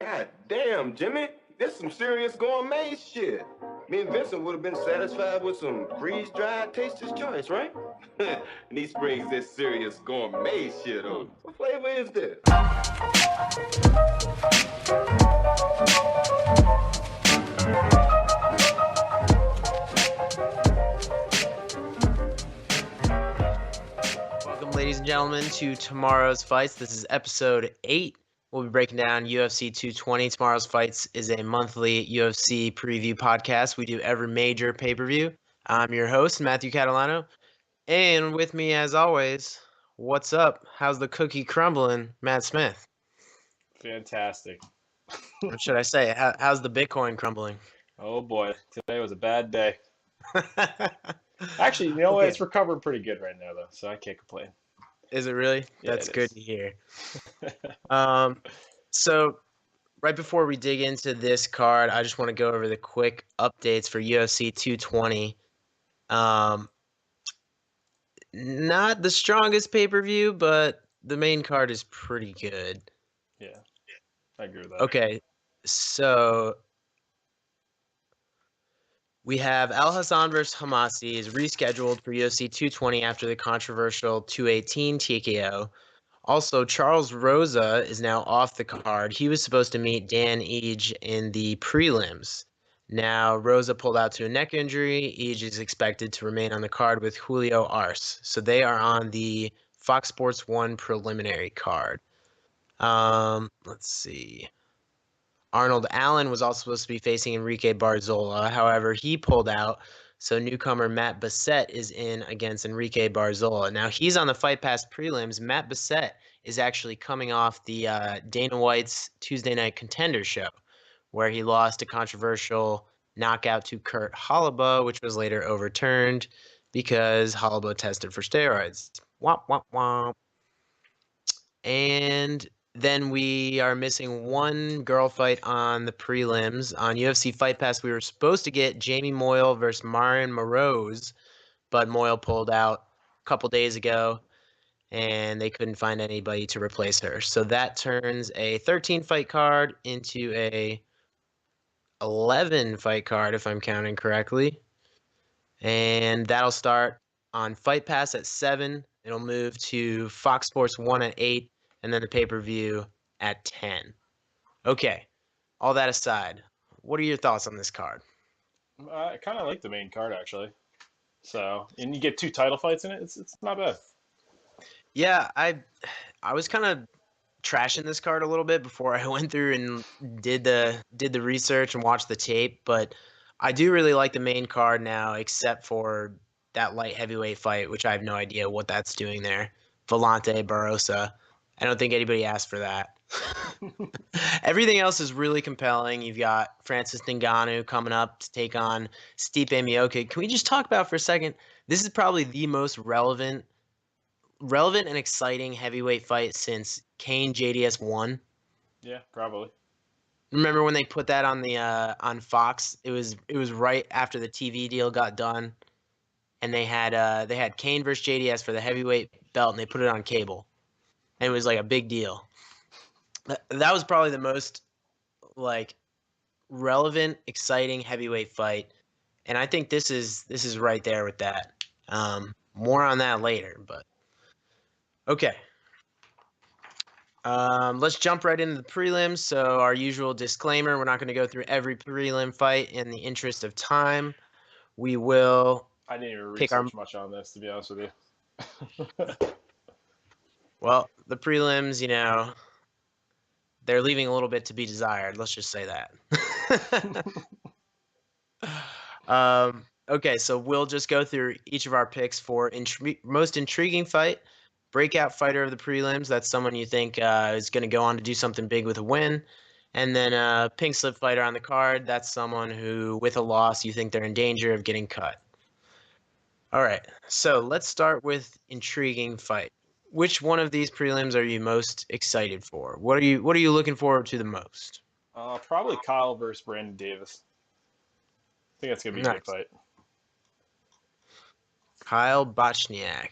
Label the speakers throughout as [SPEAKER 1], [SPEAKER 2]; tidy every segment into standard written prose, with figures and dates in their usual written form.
[SPEAKER 1] God damn, Jimmy. This some serious gourmet shit. Me and Vincent would have been satisfied with some freeze-dried Taster's Choice, right? And he springs this serious gourmet shit on. What flavor is this?
[SPEAKER 2] Welcome, ladies and gentlemen, to tomorrow's fights. This is episode 8. We'll be breaking down UFC 220. Tomorrow's Fights is a monthly UFC preview podcast. We do every major pay-per-view. I'm your host, Matthew Catalano. And with me, as always, what's up? How's the cookie crumbling, Matt Smith?
[SPEAKER 3] Fantastic.
[SPEAKER 2] What should I say? How's the Bitcoin crumbling?
[SPEAKER 3] Oh boy, today was a bad day. Actually, you know what?
[SPEAKER 2] Okay.
[SPEAKER 3] It's recovering pretty good right now, though, so I can't complain.
[SPEAKER 2] Is it really?
[SPEAKER 3] Yeah,
[SPEAKER 2] That's
[SPEAKER 3] it
[SPEAKER 2] good
[SPEAKER 3] is.
[SPEAKER 2] to hear. So right before we dig into this card, I just want to go over the quick updates for UFC 220. Not the strongest pay-per-view, but the main card is pretty good.
[SPEAKER 3] Yeah, I agree with that.
[SPEAKER 2] Okay, so we have Al Hassan versus Hamasi is rescheduled for UFC 220 after the controversial 218 TKO. Also, Charles Rosa is now off the card. He was supposed to meet Dan Ige in the prelims. Now, Rosa pulled out to a neck injury. Ige is expected to remain on the card with Julio Arce. So they are on the Fox Sports 1 preliminary card. Let's see. Arnold Allen was also supposed to be facing Enrique Barzola. However, he pulled out. So newcomer Matt Bessette is in against Enrique Barzola. Now, he's on the Fight Pass prelims. Matt Bessette is actually coming off the Dana White's Tuesday Night Contender show, where he lost a controversial knockout to Kurt Holobaugh, which was later overturned because Holobaugh tested for steroids. Womp, womp, womp. And then we are missing one girl fight on the prelims. On UFC Fight Pass, we were supposed to get Jamie Moyle versus Marion Moroz, but Moyle pulled out a couple days ago, and they couldn't find anybody to replace her. So that turns a 13-fight card into a 11-fight card, if I'm counting correctly. And that'll start on Fight Pass at 7. It'll move to Fox Sports 1 at 8. And then the pay-per-view at 10. Okay, all that aside, what are your thoughts on this card?
[SPEAKER 3] I kind of like the main card, actually. So, and you get 2 title fights in it. It's not bad.
[SPEAKER 2] Yeah, I was kind of trashing this card a little bit before I went through and did the research and watched the tape, but I do really like the main card now, except for that light heavyweight fight, which I have no idea what that's doing there. Villante, Barrosa. I don't think anybody asked for that. Everything else is really compelling. You've got Francis Ngannou coming up to take on Stipe Miocic. Can we just talk about for a second? This is probably the most relevant and exciting heavyweight fight since Kane JDS 1.
[SPEAKER 3] Yeah, probably.
[SPEAKER 2] Remember when they put that on the on Fox? It was right after the TV deal got done, and they had Kane versus JDS for the heavyweight belt, and they put it on cable, and it was like a big deal. That was probably the most like relevant, exciting heavyweight fight, and I think this is right there with that. More on that later, but okay. Let's jump right into the prelims. So our usual disclaimer: we're not going to go through every prelim fight in the interest of time. We will.
[SPEAKER 3] I didn't even
[SPEAKER 2] pick our
[SPEAKER 3] research much on this, to be honest with you.
[SPEAKER 2] Well, the prelims, they're leaving a little bit to be desired. Let's just say that. Okay, so we'll just go through each of our picks for most intriguing fight, breakout fighter of the prelims. That's someone you think is going to go on to do something big with a win. And then pink slip fighter on the card. That's someone who, with a loss, you think they're in danger of getting cut. All right, so let's start with intriguing fight. Which one of these prelims are you most excited for? What are you looking forward to the most?
[SPEAKER 3] Probably Kyle versus Brandon Davis. I think that's going to be a good fight.
[SPEAKER 2] Kyle Bochniak.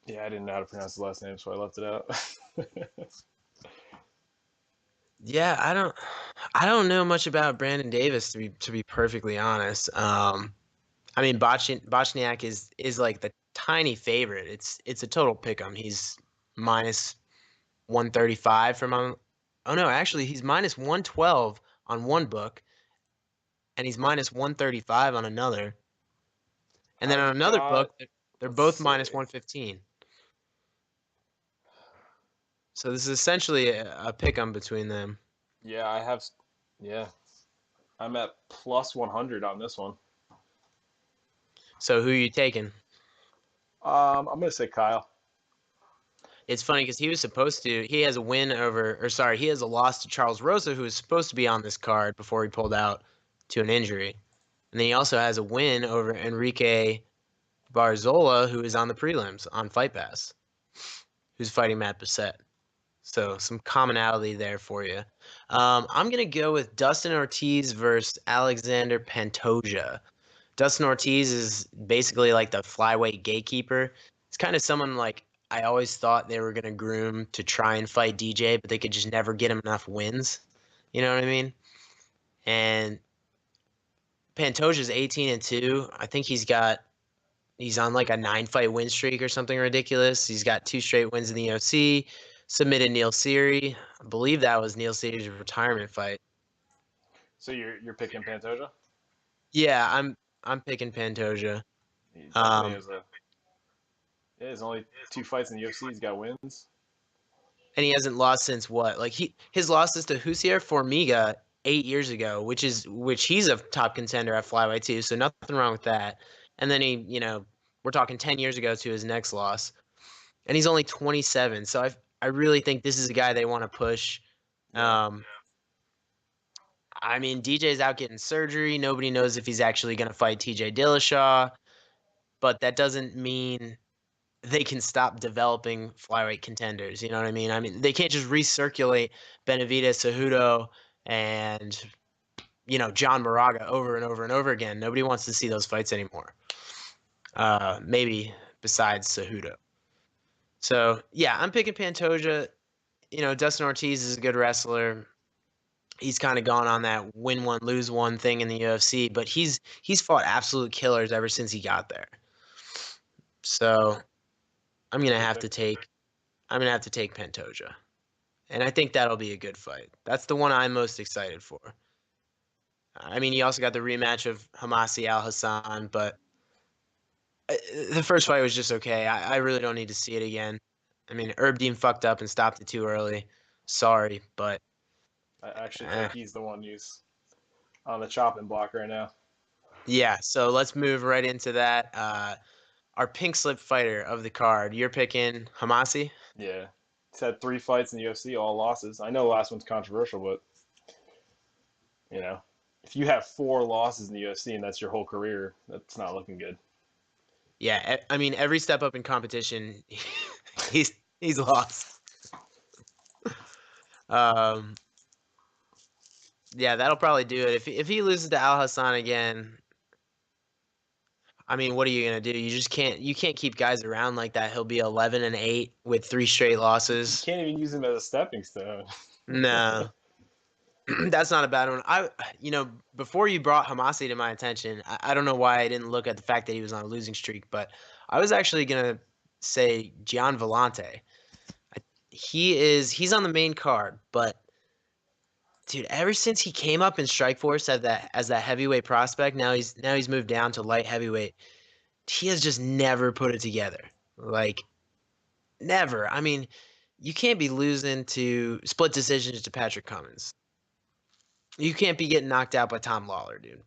[SPEAKER 3] Yeah, I didn't know how to pronounce the last name, so I left it out.
[SPEAKER 2] Yeah, I don't know much about Brandon Davis to be perfectly honest. I mean, Bochniak is like the tiny favorite. It's a total pick 'em. He's minus 135 from on. Oh no, actually he's minus 112 on one book, and he's minus 135 on another. And then
[SPEAKER 3] I've
[SPEAKER 2] on another
[SPEAKER 3] got,
[SPEAKER 2] book, they're
[SPEAKER 3] let's
[SPEAKER 2] both
[SPEAKER 3] see.
[SPEAKER 2] minus 115. So this is essentially a pick 'em between them.
[SPEAKER 3] Yeah, yeah, I'm at plus 100 on this one.
[SPEAKER 2] So who are you taking?
[SPEAKER 3] I'm gonna say Kyle.
[SPEAKER 2] It's funny because he was supposed to. He has a win over, or sorry, he has a loss to Charles Rosa, who was supposed to be on this card before he pulled out to an injury, and then he also has a win over Enrique Barzola, who is on the prelims on Fight Pass, who's fighting Matt Bissett. So some commonality there for you. I'm gonna go with Dustin Ortiz versus Alexander Pantoja. Dustin Ortiz is basically like the flyweight gatekeeper. It's kind of someone like I always thought they were gonna groom to try and fight DJ, but they could just never get him enough wins. You know what I mean? And Pantoja's 18-2. I think he's on like a 9-fight win streak or something ridiculous. He's got 2 straight wins in the UFC. Submitted Neil Seery. I believe that was Neil Seery's retirement fight.
[SPEAKER 3] So you're picking Pantoja?
[SPEAKER 2] Yeah, I'm picking Pantoja.
[SPEAKER 3] He definitely
[SPEAKER 2] Um,
[SPEAKER 3] has a. Yeah, there's only 2 fights in the UFC. He's got wins.
[SPEAKER 2] and he hasn't lost since what? Like his losses to Husier Formiga 8 years ago, which he's a top contender at flyweight too, so nothing wrong with that. And then we're talking 10 years ago to his next loss, and he's only 27. So I really think this is a guy they want to push.
[SPEAKER 3] Yeah.
[SPEAKER 2] I mean, DJ's out getting surgery. Nobody knows if he's actually going to fight TJ Dillashaw, but that doesn't mean they can stop developing flyweight contenders. You know what I mean? I mean, they can't just recirculate Benavidez, Cejudo, and John Moraga over and over and over again. Nobody wants to see those fights anymore. Maybe besides Cejudo. So yeah, I'm picking Pantoja. Dustin Ortiz is a good wrestler. He's kind of gone on that win one, lose one thing in the UFC, but he's fought absolute killers ever since he got there. So I'm gonna
[SPEAKER 3] Good
[SPEAKER 2] have to
[SPEAKER 3] pick.
[SPEAKER 2] take I'm gonna have to take Pantoja. And I think that'll be a good fight. That's the one I'm most excited for. I mean, you also got the rematch of Hamasi Al Hassan, but the first fight was just okay. I really don't need to see it again. I mean, Herb Dean fucked up and stopped it too early. Sorry, but
[SPEAKER 3] I actually
[SPEAKER 2] eh.
[SPEAKER 3] think he's the one who's on the chopping block right now.
[SPEAKER 2] Yeah. So let's move right into that. Our pink slip fighter of the card. You're picking Hamasi.
[SPEAKER 3] Yeah. He's had 3 fights in the UFC, all losses. I know the last one's controversial, but you know, if you have 4 losses in the UFC and that's your whole career, that's not looking good.
[SPEAKER 2] Yeah. I mean, every step up in competition, he's lost. Um, yeah, that'll probably do it. If he loses to Al Hassan again, I mean, what are you gonna do? You can't keep guys around like that. He'll be 11-8 with 3 straight
[SPEAKER 3] You
[SPEAKER 2] losses.
[SPEAKER 3] can't even use him as a stepping stone.
[SPEAKER 2] No, that's not a bad one. Before you brought Hamasi to my attention, I don't know why I didn't look at the fact that he was on a losing streak, but I was actually gonna say Gian Villante. He's on the main card, but dude, ever since he came up in Strikeforce as that heavyweight prospect, now he's moved down to light heavyweight. He has just never put it together. Like never. I mean, you can't be losing to split decisions to Patrick Cummins. You can't be getting knocked out by Tom Lawler, dude.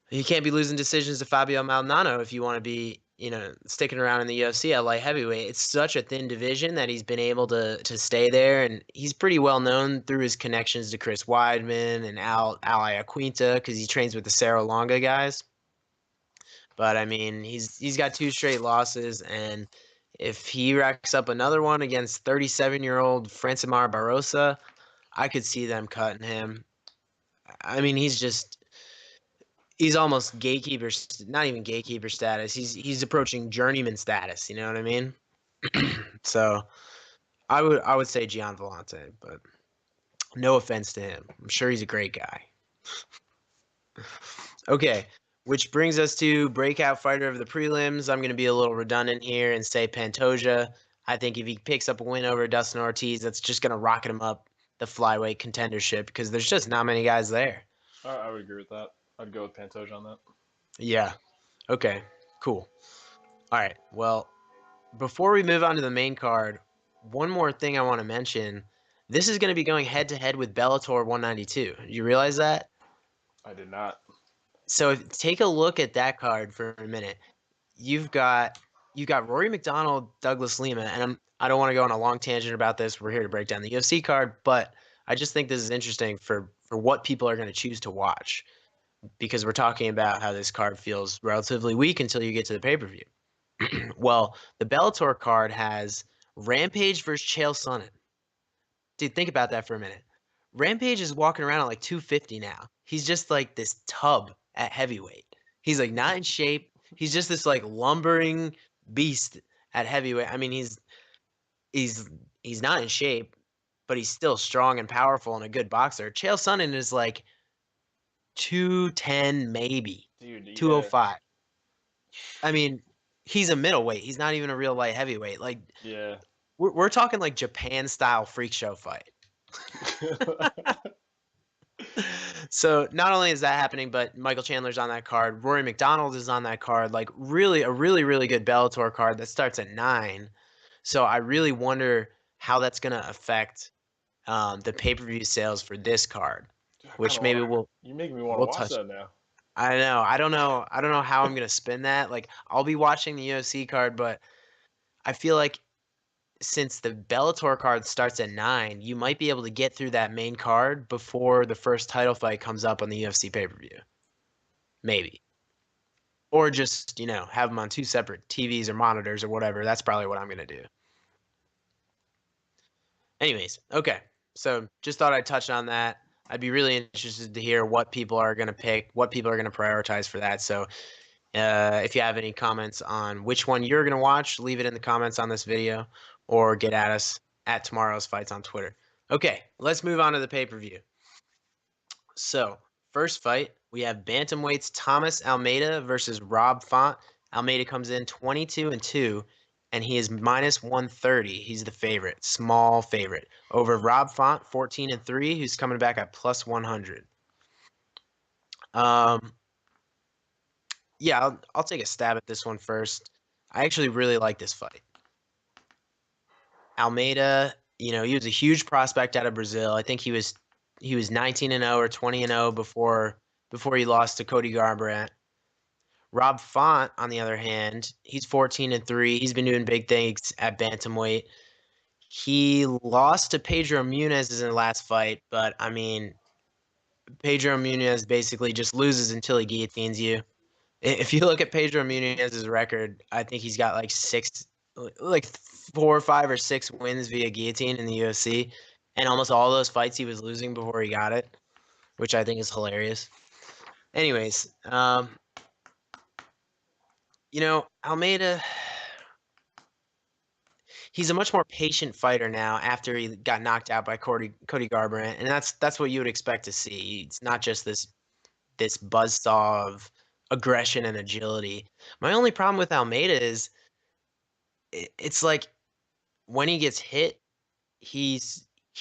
[SPEAKER 2] You can't be losing decisions to Fabio Maldonado if you want to be, sticking around in the UFC at light heavyweight. It's such a thin division that he's been able to stay there, and he's pretty well known through his connections to Chris Weidman and Al Iaquinta because he trains with the Cerro Longa guys. But I mean, he's got 2 straight losses, and if he racks up another one against 37-year-old Francimar Barrosa, I could see them cutting him. I mean, he's almost gatekeeper, not even gatekeeper status. He's approaching journeyman status. You know what I mean? So I would say Gian Villante, but No offense to him. I'm sure he's a great guy. Okay, which brings us to breakout fighter of the prelims. I'm going to be a little redundant here and say Pantoja. I think if he picks up a win over Dustin Ortiz, that's just going to rocket him up the flyweight contendership because there's just not many guys there.
[SPEAKER 3] I would agree with that. I'd go with Pantoja on that.
[SPEAKER 2] Yeah. Okay, cool. All right, well, before we move on to the main card, one more thing I want to mention. This is going to be going head-to-head with Bellator 192. You realize that?
[SPEAKER 3] I did not.
[SPEAKER 2] So take a look at that card for a minute. You've got Rory McDonald, Douglas Lima, and I don't want to go on a long tangent about this. We're here to break down the UFC card, but I just think this is interesting for what people are going to choose to watch because we're talking about how this card feels relatively weak until you get to the pay-per-view. Well, the Bellator card has Rampage versus Chael Sonnen. Dude, think about that for a minute. Rampage is walking around at like 250 now. He's just like this tub at heavyweight. He's like not in shape. He's just this like lumbering beast at heavyweight. I mean, he's not in shape, but he's still strong and powerful and a good boxer. Chael Sonnen is like 210 maybe.
[SPEAKER 3] Dude, yeah.
[SPEAKER 2] 205. I mean, he's a middleweight. He's not even a real light heavyweight. Like,
[SPEAKER 3] yeah.
[SPEAKER 2] we're talking like Japan style freak show fight. So not only is that happening, but Michael Chandler's on that card. Rory McDonald is on that card. Like really a really good Bellator card that starts at 9. So I really wonder how that's gonna affect the pay-per-view sales for this card, which maybe
[SPEAKER 3] you're making me want to watch that now.
[SPEAKER 2] I know. I don't know how I'm gonna spin that. Like I'll be watching the UFC card, but I feel like since the Bellator card starts at 9, you might be able to get through that main card before the first title fight comes up on the UFC pay-per-view. Maybe. Or just, have them on 2 separate TVs or monitors or whatever. That's probably what I'm going to do. Anyways, okay. So just thought I'd touch on that. I'd be really interested to hear what people are going to pick, what people are going to prioritize for that. So if you have any comments on which one you're going to watch, leave it in the comments on this video or get at us at Tomorrow's Fights on Twitter. Okay, let's move on to the pay-per-view. So, first fight, we have bantamweights Thomas Almeida versus Rob Font. Almeida comes in 22-2, and he is minus 130. He's the favorite, small favorite, over Rob Font, 14-3, who's coming back at plus 100. Yeah, I'll take a stab at this one first. I actually really like this fight. Almeida, he was a huge prospect out of Brazil. I think he was 19-0 or 20-0 before he lost to Cody Garbrandt. Rob Font, on the other hand, he's 14-3. He's been doing big things at bantamweight. He lost to Pedro Munez in the last fight, but I mean, Pedro Munez basically just loses until he guillotines you. If you look at Pedro Munez's record, I think he's got like 4, 5, or 6 wins via guillotine in the UFC, and almost all those fights he was losing before he got it, which I think is hilarious. Anyways, Almeida, he's a much more patient fighter now after he got knocked out by Cody Garbrandt, and that's what you would expect to see. It's not just this buzzsaw of aggression and agility. My only problem with Almeida is it's like when he gets hit, he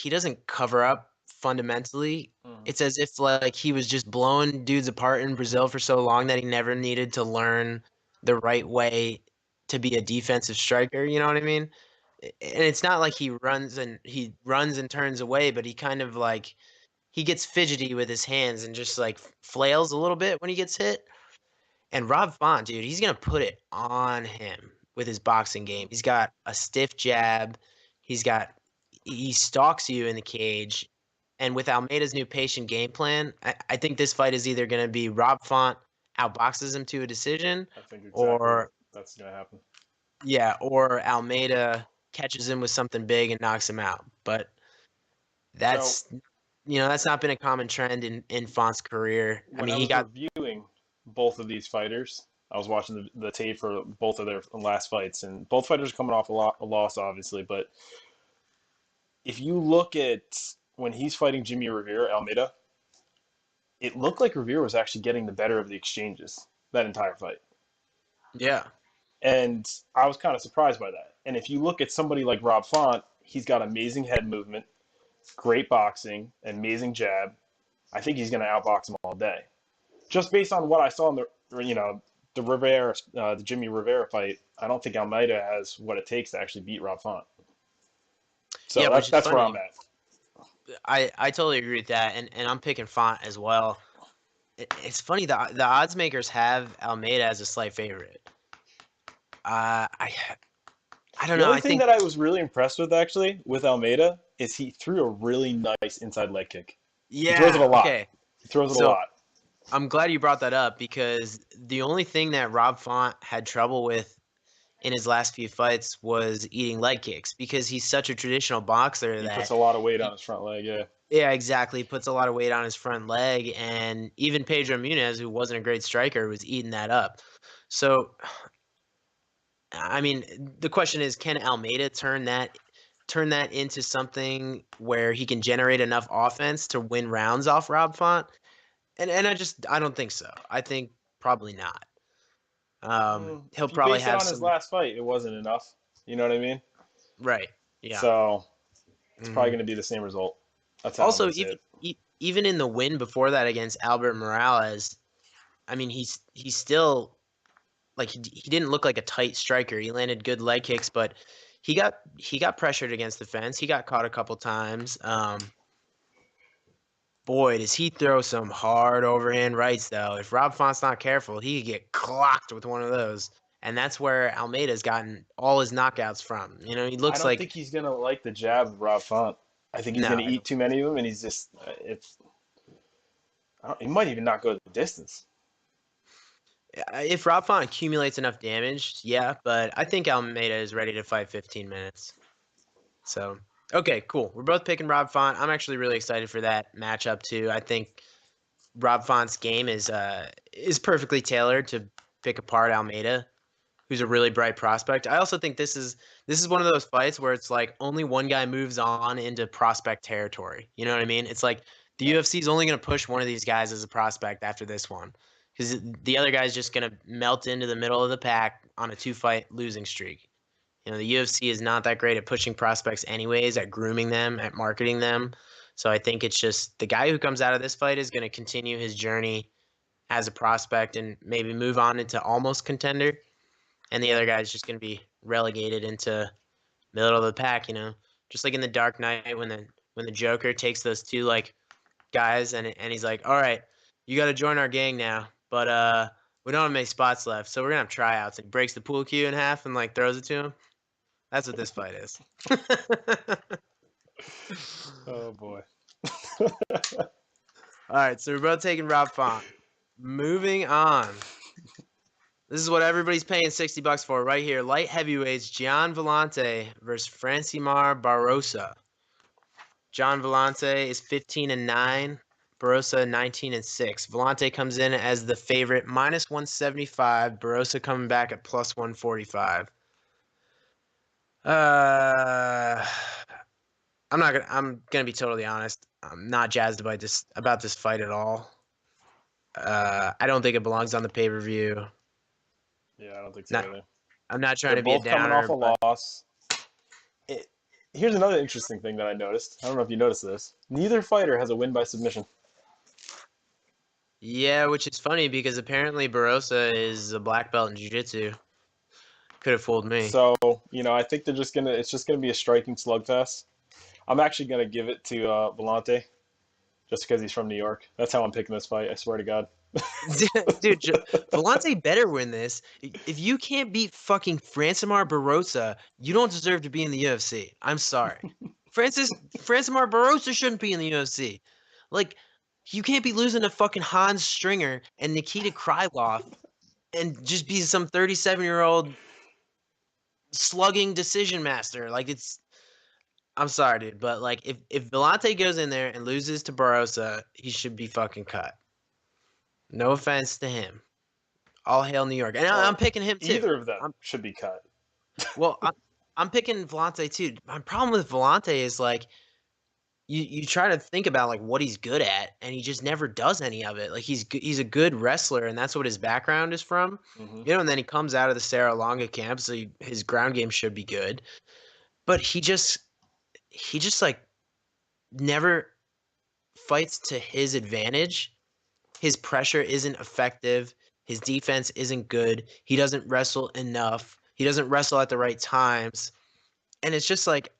[SPEAKER 2] doesn't cover up fundamentally. It's as if like he was just blowing dudes apart in Brazil for so long that he never needed to learn the right way to be a defensive striker, you know what I mean? And it's not like he runs and turns away, but he kind of like he gets fidgety with his hands and just like flails a little bit when he gets hit. And Rob Font, dude, he's going to put it on him with his boxing game. He's got a stiff jab. He stalks you in the cage. And with Almeida's new patient game plan, I think this fight is either going to be Rob Font outboxes him to a decision.
[SPEAKER 3] I think exactly that's going to happen.
[SPEAKER 2] Yeah, or Almeida catches him with something big and knocks him out. But that's not been a common trend in Font's career. I mean, he got
[SPEAKER 3] reviewing both of these fighters. I was watching the tape for both of their last fights, and both fighters are coming off a loss, obviously. But if you look at when he's fighting Jimmy Rivera, Almeida, it looked like Rivera was actually getting the better of the exchanges that entire fight.
[SPEAKER 2] Yeah.
[SPEAKER 3] And I was kind of surprised by that. And if you look at somebody like Rob Font, he's got amazing head movement, great boxing, amazing jab. I think he's going to outbox him all day. Just based on what I saw in the Jimmy Rivera fight, I don't think Almeida has what it takes to actually beat Rob Font. So
[SPEAKER 2] Yeah,
[SPEAKER 3] that's where I'm at.
[SPEAKER 2] I totally agree with that, and I'm picking Font as well. It's funny, the odds makers have Almeida as a slight favorite. I don't
[SPEAKER 3] The
[SPEAKER 2] know.
[SPEAKER 3] only
[SPEAKER 2] I
[SPEAKER 3] thing
[SPEAKER 2] think
[SPEAKER 3] that I was really impressed with, actually, with Almeida, is he threw a really nice inside leg kick. He throws it a lot.
[SPEAKER 2] Okay.
[SPEAKER 3] He throws it a
[SPEAKER 2] So
[SPEAKER 3] lot.
[SPEAKER 2] I'm glad you brought that up because the only thing that Rob Font had trouble with in his last few fights was eating leg kicks because he's such a traditional boxer
[SPEAKER 3] He
[SPEAKER 2] that
[SPEAKER 3] puts a lot of weight on his front leg, yeah.
[SPEAKER 2] yeah, exactly. Puts a lot of weight on his front leg, and even Pedro Munez, who wasn't a great striker, was eating that up. So, I mean, the question is, can Almeida turn that into something where he can generate enough offense to win rounds off Rob Font? And I don't think so. I think probably not. He'll
[SPEAKER 3] If you
[SPEAKER 2] probably
[SPEAKER 3] base it
[SPEAKER 2] have
[SPEAKER 3] on his
[SPEAKER 2] some
[SPEAKER 3] last fight, it wasn't enough. You know what I mean?
[SPEAKER 2] right. Yeah.
[SPEAKER 3] So it's probably
[SPEAKER 2] Mhm.
[SPEAKER 3] going to be the same result. That's how I'm
[SPEAKER 2] Also,
[SPEAKER 3] going to say it.
[SPEAKER 2] even in the win before that against Albert Morales, I mean, he's still like he didn't look like a tight striker. He landed good leg kicks, but he got pressured against the fence. He got caught a couple times. Boy, does he throw some hard overhand rights though. If Rob Font's not careful, he could get clocked with one of those. And that's where Almeida's gotten all his knockouts from. You know, he
[SPEAKER 3] I
[SPEAKER 2] looks
[SPEAKER 3] don't
[SPEAKER 2] like
[SPEAKER 3] think he's going to like the jab of Rob Font. I think he's
[SPEAKER 2] no.
[SPEAKER 3] going to eat too many of them, and he's just he might even not go the distance.
[SPEAKER 2] If Rob Font accumulates enough damage, yeah, but I think Almeida is ready to fight 15 minutes. So, okay, cool. We're both picking Rob Font. I'm actually really excited for that matchup too. I think Rob Font's game is perfectly tailored to pick apart Almeida, who's a really bright prospect. I also think this is one of those fights where it's like only one guy moves on into prospect territory. You know what I mean? It's like the UFC is only going to push one of these guys as a prospect after this one because the other guy's just going to melt into the middle of the pack on a 2-fight losing streak. You know, the UFC is not that great at pushing prospects anyways, at grooming them, at marketing them. So I think it's just the guy who comes out of this fight is going to continue his journey as a prospect and maybe move on into almost contender. And the other guy is just going to be relegated into middle of the pack, you know, just like in the Dark Knight when the Joker takes those two like guys and he's like, all right, you got to join our gang now, but we don't have many spots left, so we're gonna have tryouts. And he breaks the pool cue in half and like throws it to him. That's what this fight is.
[SPEAKER 3] Oh boy.
[SPEAKER 2] All right, so we're both taking Rob Font. Moving on. This is what everybody's paying $60 for right here. Light heavyweights, Gian Villante versus Francimar Barrosa. Gian Villante is 15-9. Barrosa 19-6. Villante comes in as the favorite, -175. Barrosa coming back at +145. I'm gonna be totally honest. I'm not jazzed about this fight at all. I don't think it belongs on the pay-per-view.
[SPEAKER 3] Yeah, I don't think so either.
[SPEAKER 2] I'm not trying
[SPEAKER 3] They're
[SPEAKER 2] to be a
[SPEAKER 3] both coming
[SPEAKER 2] downer.
[SPEAKER 3] off a loss. Here's another interesting thing that I noticed. I don't know if you noticed this. Neither fighter has a win by submission.
[SPEAKER 2] Yeah, which is funny because apparently Barrosa is a black belt in jiu-jitsu. Could have fooled me.
[SPEAKER 3] So, I think it's just gonna be a striking slugfest. I'm actually gonna give it to Villante, just because he's from New York. That's how I'm picking this fight. I swear to God.
[SPEAKER 2] Dude, Villante better win this. If you can't beat fucking Francimar Barrosa, you don't deserve to be in the UFC. I'm sorry. Francimar Barrosa shouldn't be in the UFC. Like, you can't be losing to fucking Hans Stringer and Nikita Krylov and just be some 37-year-old slugging decision master. Like, I'm sorry, dude, but like if Villante goes in there and loses to Barrosa, he should be fucking cut. No offense to him. All hail New York. And I'm picking him too.
[SPEAKER 3] Either of them should be cut.
[SPEAKER 2] Well, I'm picking Villante too. My problem with Villante is like you try to think about like what he's good at, and he just never does any of it. Like he's a good wrestler, and that's what his background is from.
[SPEAKER 3] Hmm.
[SPEAKER 2] You know, and then he comes out of the Serra Longa camp, so his ground game should be good. But he just like never fights to his advantage. His pressure isn't effective. His defense isn't good. He doesn't wrestle enough. He doesn't wrestle at the right times. And it's just like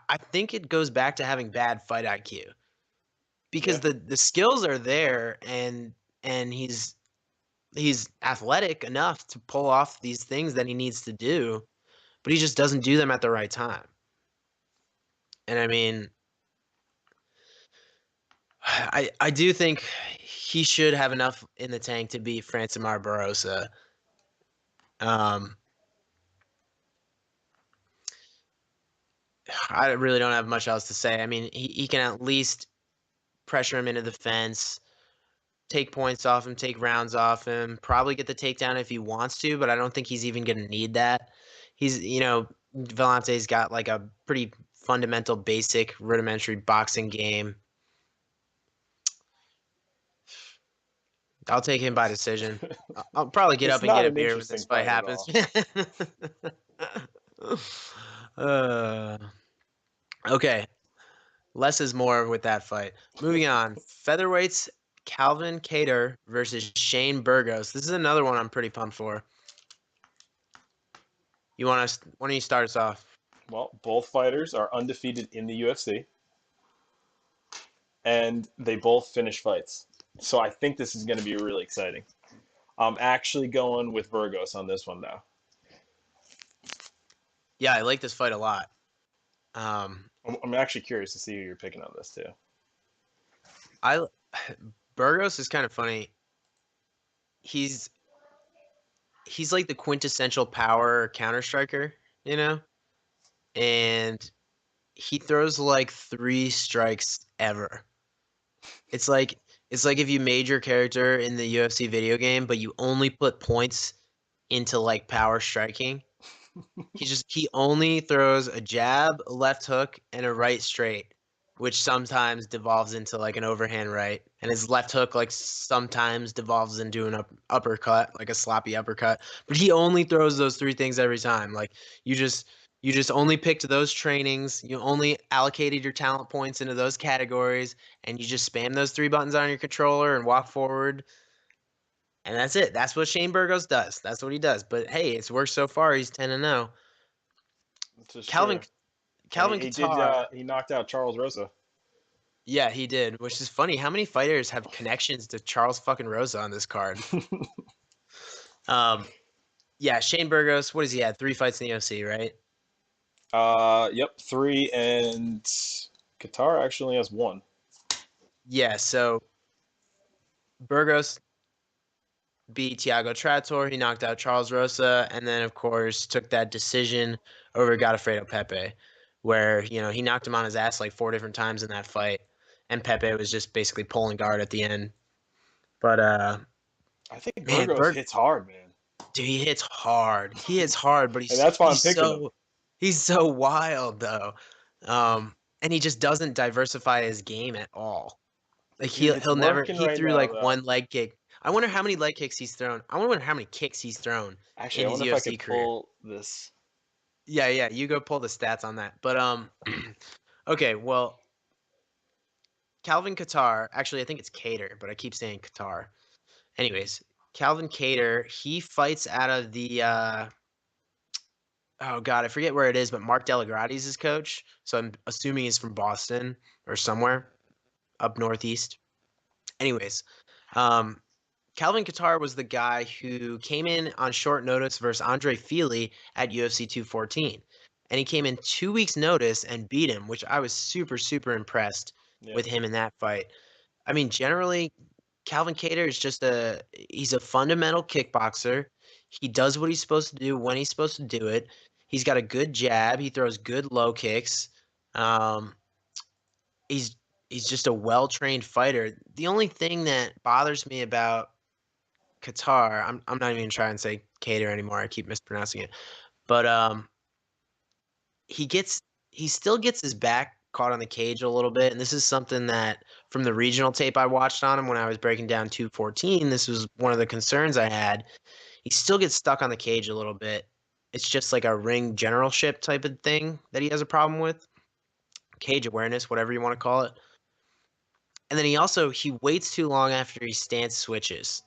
[SPEAKER 2] I think it goes back to having bad fight IQ because
[SPEAKER 3] Yeah.
[SPEAKER 2] the skills are there, and he's athletic enough to pull off these things that he needs to do, but he just doesn't do them at the right time. And I mean, I do think he should have enough in the tank to beat Francimar Barrosa. Um, I really don't have much else to say. I mean, he can at least pressure him into the fence, take points off him, take rounds off him, probably get the takedown if he wants to, but I don't think he's even going to need that. Villante's got like a pretty fundamental, basic, rudimentary boxing game. I'll take him by decision. I'll probably get
[SPEAKER 3] It's
[SPEAKER 2] up and
[SPEAKER 3] not
[SPEAKER 2] get a
[SPEAKER 3] an
[SPEAKER 2] beer when
[SPEAKER 3] interesting
[SPEAKER 2] this fight
[SPEAKER 3] fight at
[SPEAKER 2] happens.
[SPEAKER 3] all.
[SPEAKER 2] Okay. Less is more with that fight. Moving on. Featherweights, Calvin Kattar versus Shane Burgos. This is another one I'm pretty pumped for. Why don't you start us off?
[SPEAKER 3] Well, both fighters are undefeated in the UFC, and they both finish fights. So I think this is going to be really exciting. I'm actually going with Burgos on this one, though.
[SPEAKER 2] Yeah, I like this fight a lot.
[SPEAKER 3] I'm actually curious to see who you're picking on this, too.
[SPEAKER 2] Burgos is kind of funny. He's like the quintessential power counter striker, you know? And he throws like 3 strikes ever. It's like if you made your character in the UFC video game, but you only put points into like power striking. He only throws a jab, a left hook, and a right straight, which sometimes devolves into like an overhand right, and his left hook like sometimes devolves into an uppercut, like a sloppy uppercut. But he only throws those 3 things every time. Like you just only picked those trainings, you only allocated your talent points into those categories, and you just spam those 3 buttons on your controller and walk forward. And that's it. That's what Shane Burgos does. That's what he does. But hey, it's worked so far. He's 10-0.
[SPEAKER 3] This is
[SPEAKER 2] Calvin
[SPEAKER 3] true.
[SPEAKER 2] Calvin Kattar.
[SPEAKER 3] He knocked out Charles Rosa.
[SPEAKER 2] Yeah, he did, which is funny. How many fighters have connections to Charles fucking Rosa on this card? Yeah, Shane Burgos. What has he had? 3 fights in the UFC, right?
[SPEAKER 3] Yep, 3, and Kattar actually has 1.
[SPEAKER 2] Yeah. So Burgos beat Thiago Trator. He knocked out Charles Rosa, and then of course took that decision over Godofredo Pepe, where he knocked him on his ass like 4 different times in that fight, and Pepe was just basically pulling guard at the end. But
[SPEAKER 3] I think
[SPEAKER 2] man,
[SPEAKER 3] Burgos hits hard, man.
[SPEAKER 2] dude, he hits hard. He hits hard, but
[SPEAKER 3] And that's why I'm picking him.
[SPEAKER 2] He's so wild though. And he just doesn't diversify his game at all. Like
[SPEAKER 3] Dude, it's
[SPEAKER 2] he'll never
[SPEAKER 3] working
[SPEAKER 2] he
[SPEAKER 3] right
[SPEAKER 2] threw
[SPEAKER 3] now,
[SPEAKER 2] like
[SPEAKER 3] though.
[SPEAKER 2] 1 leg kick. I wonder how many leg kicks he's thrown. I wonder how many kicks he's thrown
[SPEAKER 3] Actually,
[SPEAKER 2] in
[SPEAKER 3] I
[SPEAKER 2] his
[SPEAKER 3] wonder if I
[SPEAKER 2] UFC
[SPEAKER 3] could
[SPEAKER 2] career.
[SPEAKER 3] pull this.
[SPEAKER 2] Yeah, you go pull the stats on that. But okay, well, Calvin Kattar, actually I think it's Kattar, but I keep saying Kattar. Anyways, Calvin Kattar, he fights out of the oh god, I forget where it is, but Mark Delagrati is his coach. So I'm assuming he's from Boston or somewhere up northeast. Anyways, Calvin Kattar was the guy who came in on short notice versus Andre Fili at UFC 214. And he came in 2 weeks notice and beat him, which I was super, super impressed with him in that fight. I mean, generally, Calvin Kattar is he's a fundamental kickboxer. He does what he's supposed to do when he's supposed to do it. He's got a good jab. He throws good low kicks. Um, he's just a well-trained fighter. The only thing that bothers me about Kattar, I'm not even trying to say Kattar anymore. I keep mispronouncing it. But he still gets his back caught on the cage a little bit. And this is something that from the regional tape I watched on him when I was breaking down 214, this was one of the concerns I had. He still gets stuck on the cage a little bit. It's just like a ring generalship type of thing that he has a problem with. Cage awareness, whatever you want to call it. And then he waits too long after he stance switches.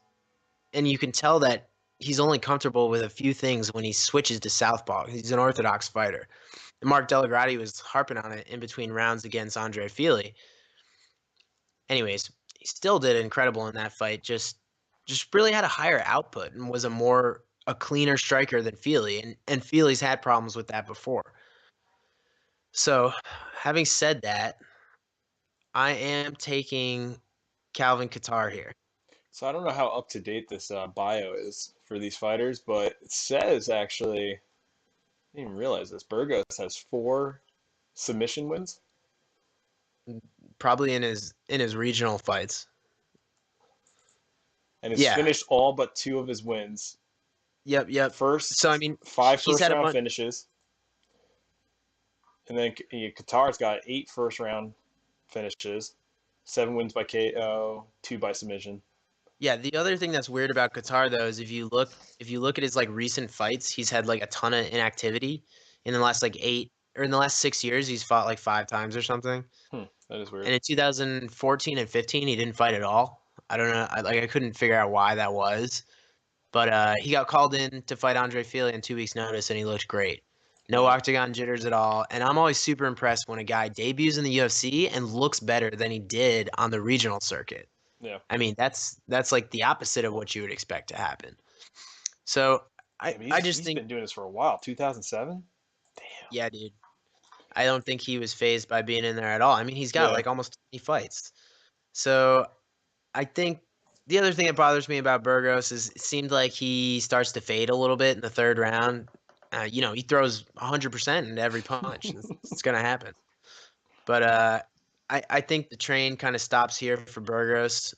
[SPEAKER 2] And you can tell that he's only comfortable with a few things when he switches to southpaw. He's an orthodox fighter. And Mark Delagrati was harping on it in between rounds against Andre Fili. Anyways, he still did incredible in that fight. Just really had a higher output and was a cleaner striker than Fili. And Fili's had problems with that before. So, having said that, I am taking Calvin Kattar here.
[SPEAKER 3] So I don't know how up to date this bio is for these fighters, but it says actually, I didn't even realize this. Burgos has 4 submission wins.
[SPEAKER 2] Probably in his regional fights.
[SPEAKER 3] And he's finished all but 2 of his wins.
[SPEAKER 2] Yep. So I mean,
[SPEAKER 3] 5 first-round finishes. And then Kattar's got 8 first-round finishes, 7 wins by KO, 2 by submission.
[SPEAKER 2] Yeah, the other thing that's weird about Kattar though is if you look at his like recent fights, he's had like a ton of inactivity in the last 6 years. He's fought like 5 times or something.
[SPEAKER 3] That is weird.
[SPEAKER 2] And in 2014 and 15, he didn't fight at all. I don't know. I couldn't figure out why that was, but he got called in to fight Andre Fili in 2 weeks' notice, and he looked great. No octagon jitters at all. And I'm always super impressed when a guy debuts in the UFC and looks better than he did on the regional circuit.
[SPEAKER 3] Yeah.
[SPEAKER 2] I mean, that's like the opposite of what you would expect to happen. So I just think
[SPEAKER 3] he's been doing this for a while. 2007? Damn.
[SPEAKER 2] Yeah, dude. I don't think he was fazed by being in there at all. I mean, he's got like almost 20 fights. So I think the other thing that bothers me about Burgos is it seemed like he starts to fade a little bit in the 3rd round. He throws 100% into every punch. It's going to happen. But I think the train kind of stops here for Burgos.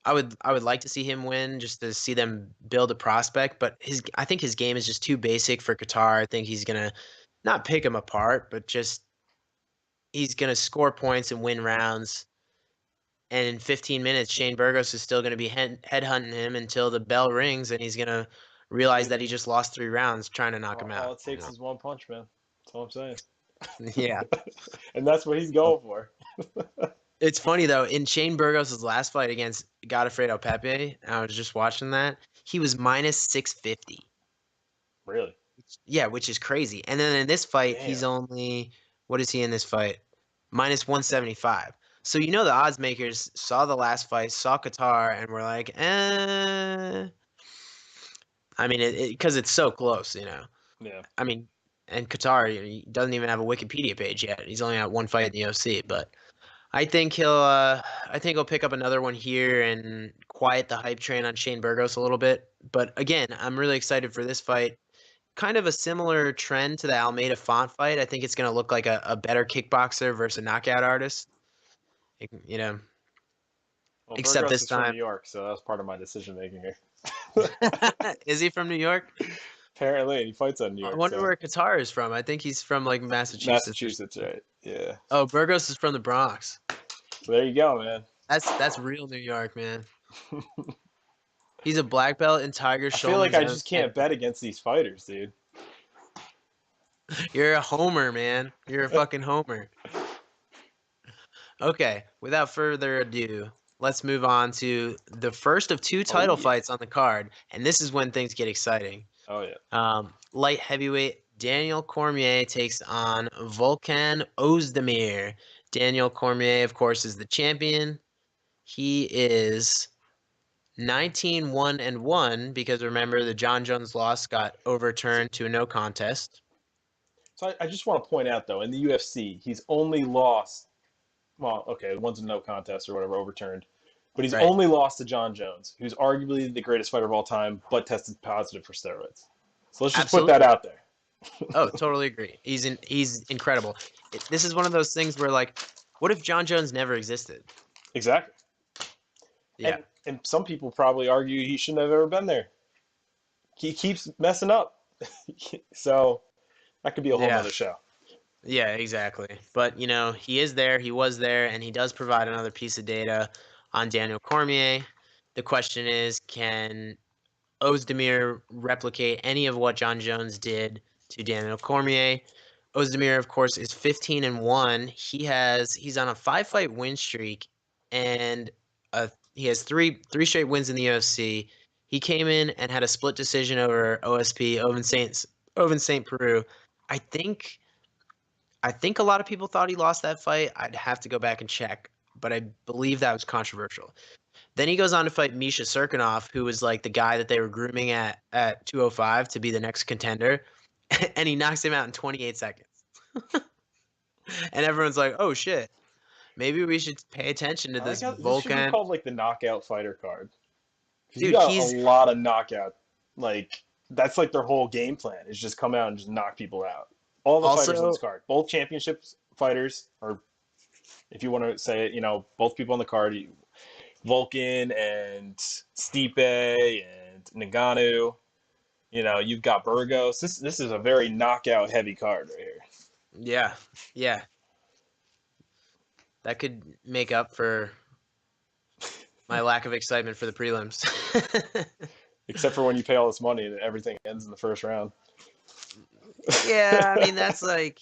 [SPEAKER 2] I would like to see him win just to see them build a prospect, but I think his game is just too basic for Kattar. I think he's going to not pick him apart, but just he's going to score points and win rounds. And in 15 minutes, Shane Burgos is still going to be headhunting him until the bell rings, and he's going to realize that he just lost 3 rounds trying to knock him out.
[SPEAKER 3] All it takes is one punch, man. That's all I'm saying.
[SPEAKER 2] Yeah.
[SPEAKER 3] And that's what he's going for.
[SPEAKER 2] It's funny, though. In Shane Burgos' last fight against Godofredo Pepe, I was just watching that, he was minus 650.
[SPEAKER 3] Really?
[SPEAKER 2] Yeah, which is crazy. And then in this fight, he's only – what is he in this fight? Minus 175. So the odds makers saw the last fight, saw Kattar, and were like, I mean, because it's so close,
[SPEAKER 3] Yeah.
[SPEAKER 2] I mean, and Kattar, he doesn't even have a Wikipedia page yet. He's only got 1 fight in the UFC, but I think he'll pick up another one here and quiet the hype train on Shane Burgos a little bit. But again, I'm really excited for this fight. Kind of a similar trend to the Almeida Font fight. I think it's going to look like a better kickboxer versus a knockout artist.
[SPEAKER 3] Well,
[SPEAKER 2] except
[SPEAKER 3] Burgos
[SPEAKER 2] this
[SPEAKER 3] is from
[SPEAKER 2] time.
[SPEAKER 3] New York, so that was part of my decision making here.
[SPEAKER 2] Is he from New York?
[SPEAKER 3] Apparently, he fights out of New York.
[SPEAKER 2] I wonder where Kattar is from. I think he's from like Massachusetts.
[SPEAKER 3] Massachusetts, right? Yeah.
[SPEAKER 2] Oh, Burgos is from the Bronx.
[SPEAKER 3] So there you go, man.
[SPEAKER 2] That's real New York, man. He's a black belt in Tiger
[SPEAKER 3] I feel like I just can't bet against these fighters, dude.
[SPEAKER 2] You're a homer, man. You're a fucking homer. Okay, without further ado, let's move on to the first of 2 title fights on the card, and this is when things get exciting.
[SPEAKER 3] Oh, yeah.
[SPEAKER 2] Light heavyweight Daniel Cormier takes on Volkan Oezdemir. Daniel Cormier, of course, is the champion. He is 19-1-1 because remember the John Jones loss got overturned to a no contest.
[SPEAKER 3] So I just want to point out, though, in the UFC, he's only lost, well, okay, one's a no contest or whatever, overturned, but he's only lost to John Jones, who's arguably the greatest fighter of all time, but tested positive for steroids. So let's just put that out there.
[SPEAKER 2] Oh, totally agree. He's incredible. This is one of those things where, like, what if John Jones never existed?
[SPEAKER 3] Exactly.
[SPEAKER 2] Yeah.
[SPEAKER 3] And some people probably argue he shouldn't have ever been there. He keeps messing up. So that could be a whole other show.
[SPEAKER 2] Yeah, exactly. But, he is there, he was there, and he does provide another piece of data on Daniel Cormier. The question is, can Oezdemir replicate any of what John Jones did to Daniel Cormier? Oezdemir, of course, is 15-1. He's on a 5-fight win streak, and he has three straight wins in the UFC. He came in and had a split decision over OSP, Oven Saint Peru. I think a lot of people thought he lost that fight. I'd have to go back and check, but I believe that was controversial. Then he goes on to fight Misha Serkinov, who was like the guy that they were grooming at 205 to be the next contender, and he knocks him out in 28 seconds. And everyone's like, "Oh shit, maybe we should pay attention to
[SPEAKER 3] I like
[SPEAKER 2] this
[SPEAKER 3] how this should be
[SPEAKER 2] Volkan."
[SPEAKER 3] called like the knockout fighter card. 'Cause you
[SPEAKER 2] Dude,
[SPEAKER 3] got a
[SPEAKER 2] he's
[SPEAKER 3] lot of knockout. Like that's like their whole game plan is just come out and just knock people out. All the fighters on
[SPEAKER 2] also
[SPEAKER 3] this card, both championship fighters, or if you want to say it, both people on the card, Volkan and Stipe and Ngannou. You've got Burgos. This is a very knockout heavy card right here.
[SPEAKER 2] yeah, that could make up for my lack of excitement for the prelims.
[SPEAKER 3] Except for when you pay all this money and everything ends in the first round.
[SPEAKER 2] Yeah, I mean that's like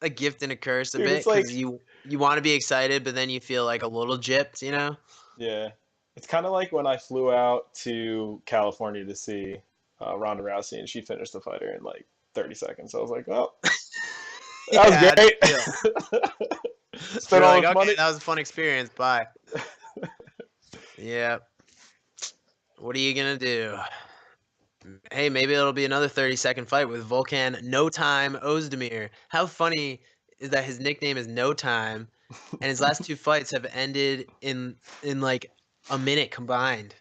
[SPEAKER 2] a gift and a curse a
[SPEAKER 3] Dude,
[SPEAKER 2] bit
[SPEAKER 3] it's like
[SPEAKER 2] because you want to be excited, but then you feel like a little gypped,
[SPEAKER 3] yeah, it's kind of like when I flew out to California to see Ronda Rousey, and she finished the fighter in like 30 seconds. I was like, well, that was great. Spent all
[SPEAKER 2] like,
[SPEAKER 3] this
[SPEAKER 2] okay,
[SPEAKER 3] money.
[SPEAKER 2] that was a fun experience. Bye. Yeah. What are you gonna do? Hey, maybe it'll be another 30-second fight with Volkan No Time Oezdemir. How funny is that his nickname is No Time, and his last two fights have ended in like a minute combined.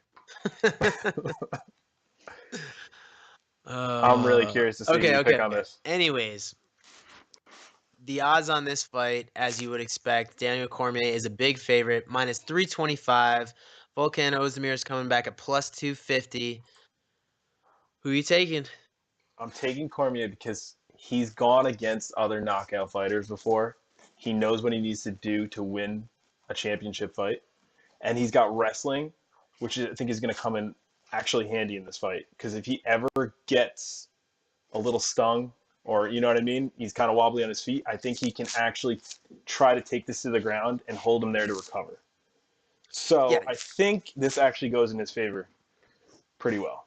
[SPEAKER 3] I'm really curious to see who you pick on this.
[SPEAKER 2] Anyways, the odds on this fight, as you would expect, Daniel Cormier is a big favorite, minus 325. Volkan Oezdemir is coming back at plus 250. Who are you taking?
[SPEAKER 3] I'm taking Cormier because he's gone against other knockout fighters before. He knows what he needs to do to win a championship fight. And he's got wrestling, which I think is going to come in actually handy in this fight. Because if he ever gets a little stung, or you know what I mean, he's kind of wobbly on his feet, I think he can actually try to take this to the ground and hold him there to recover. So
[SPEAKER 2] Yeah.
[SPEAKER 3] I think this actually goes in his favor pretty well.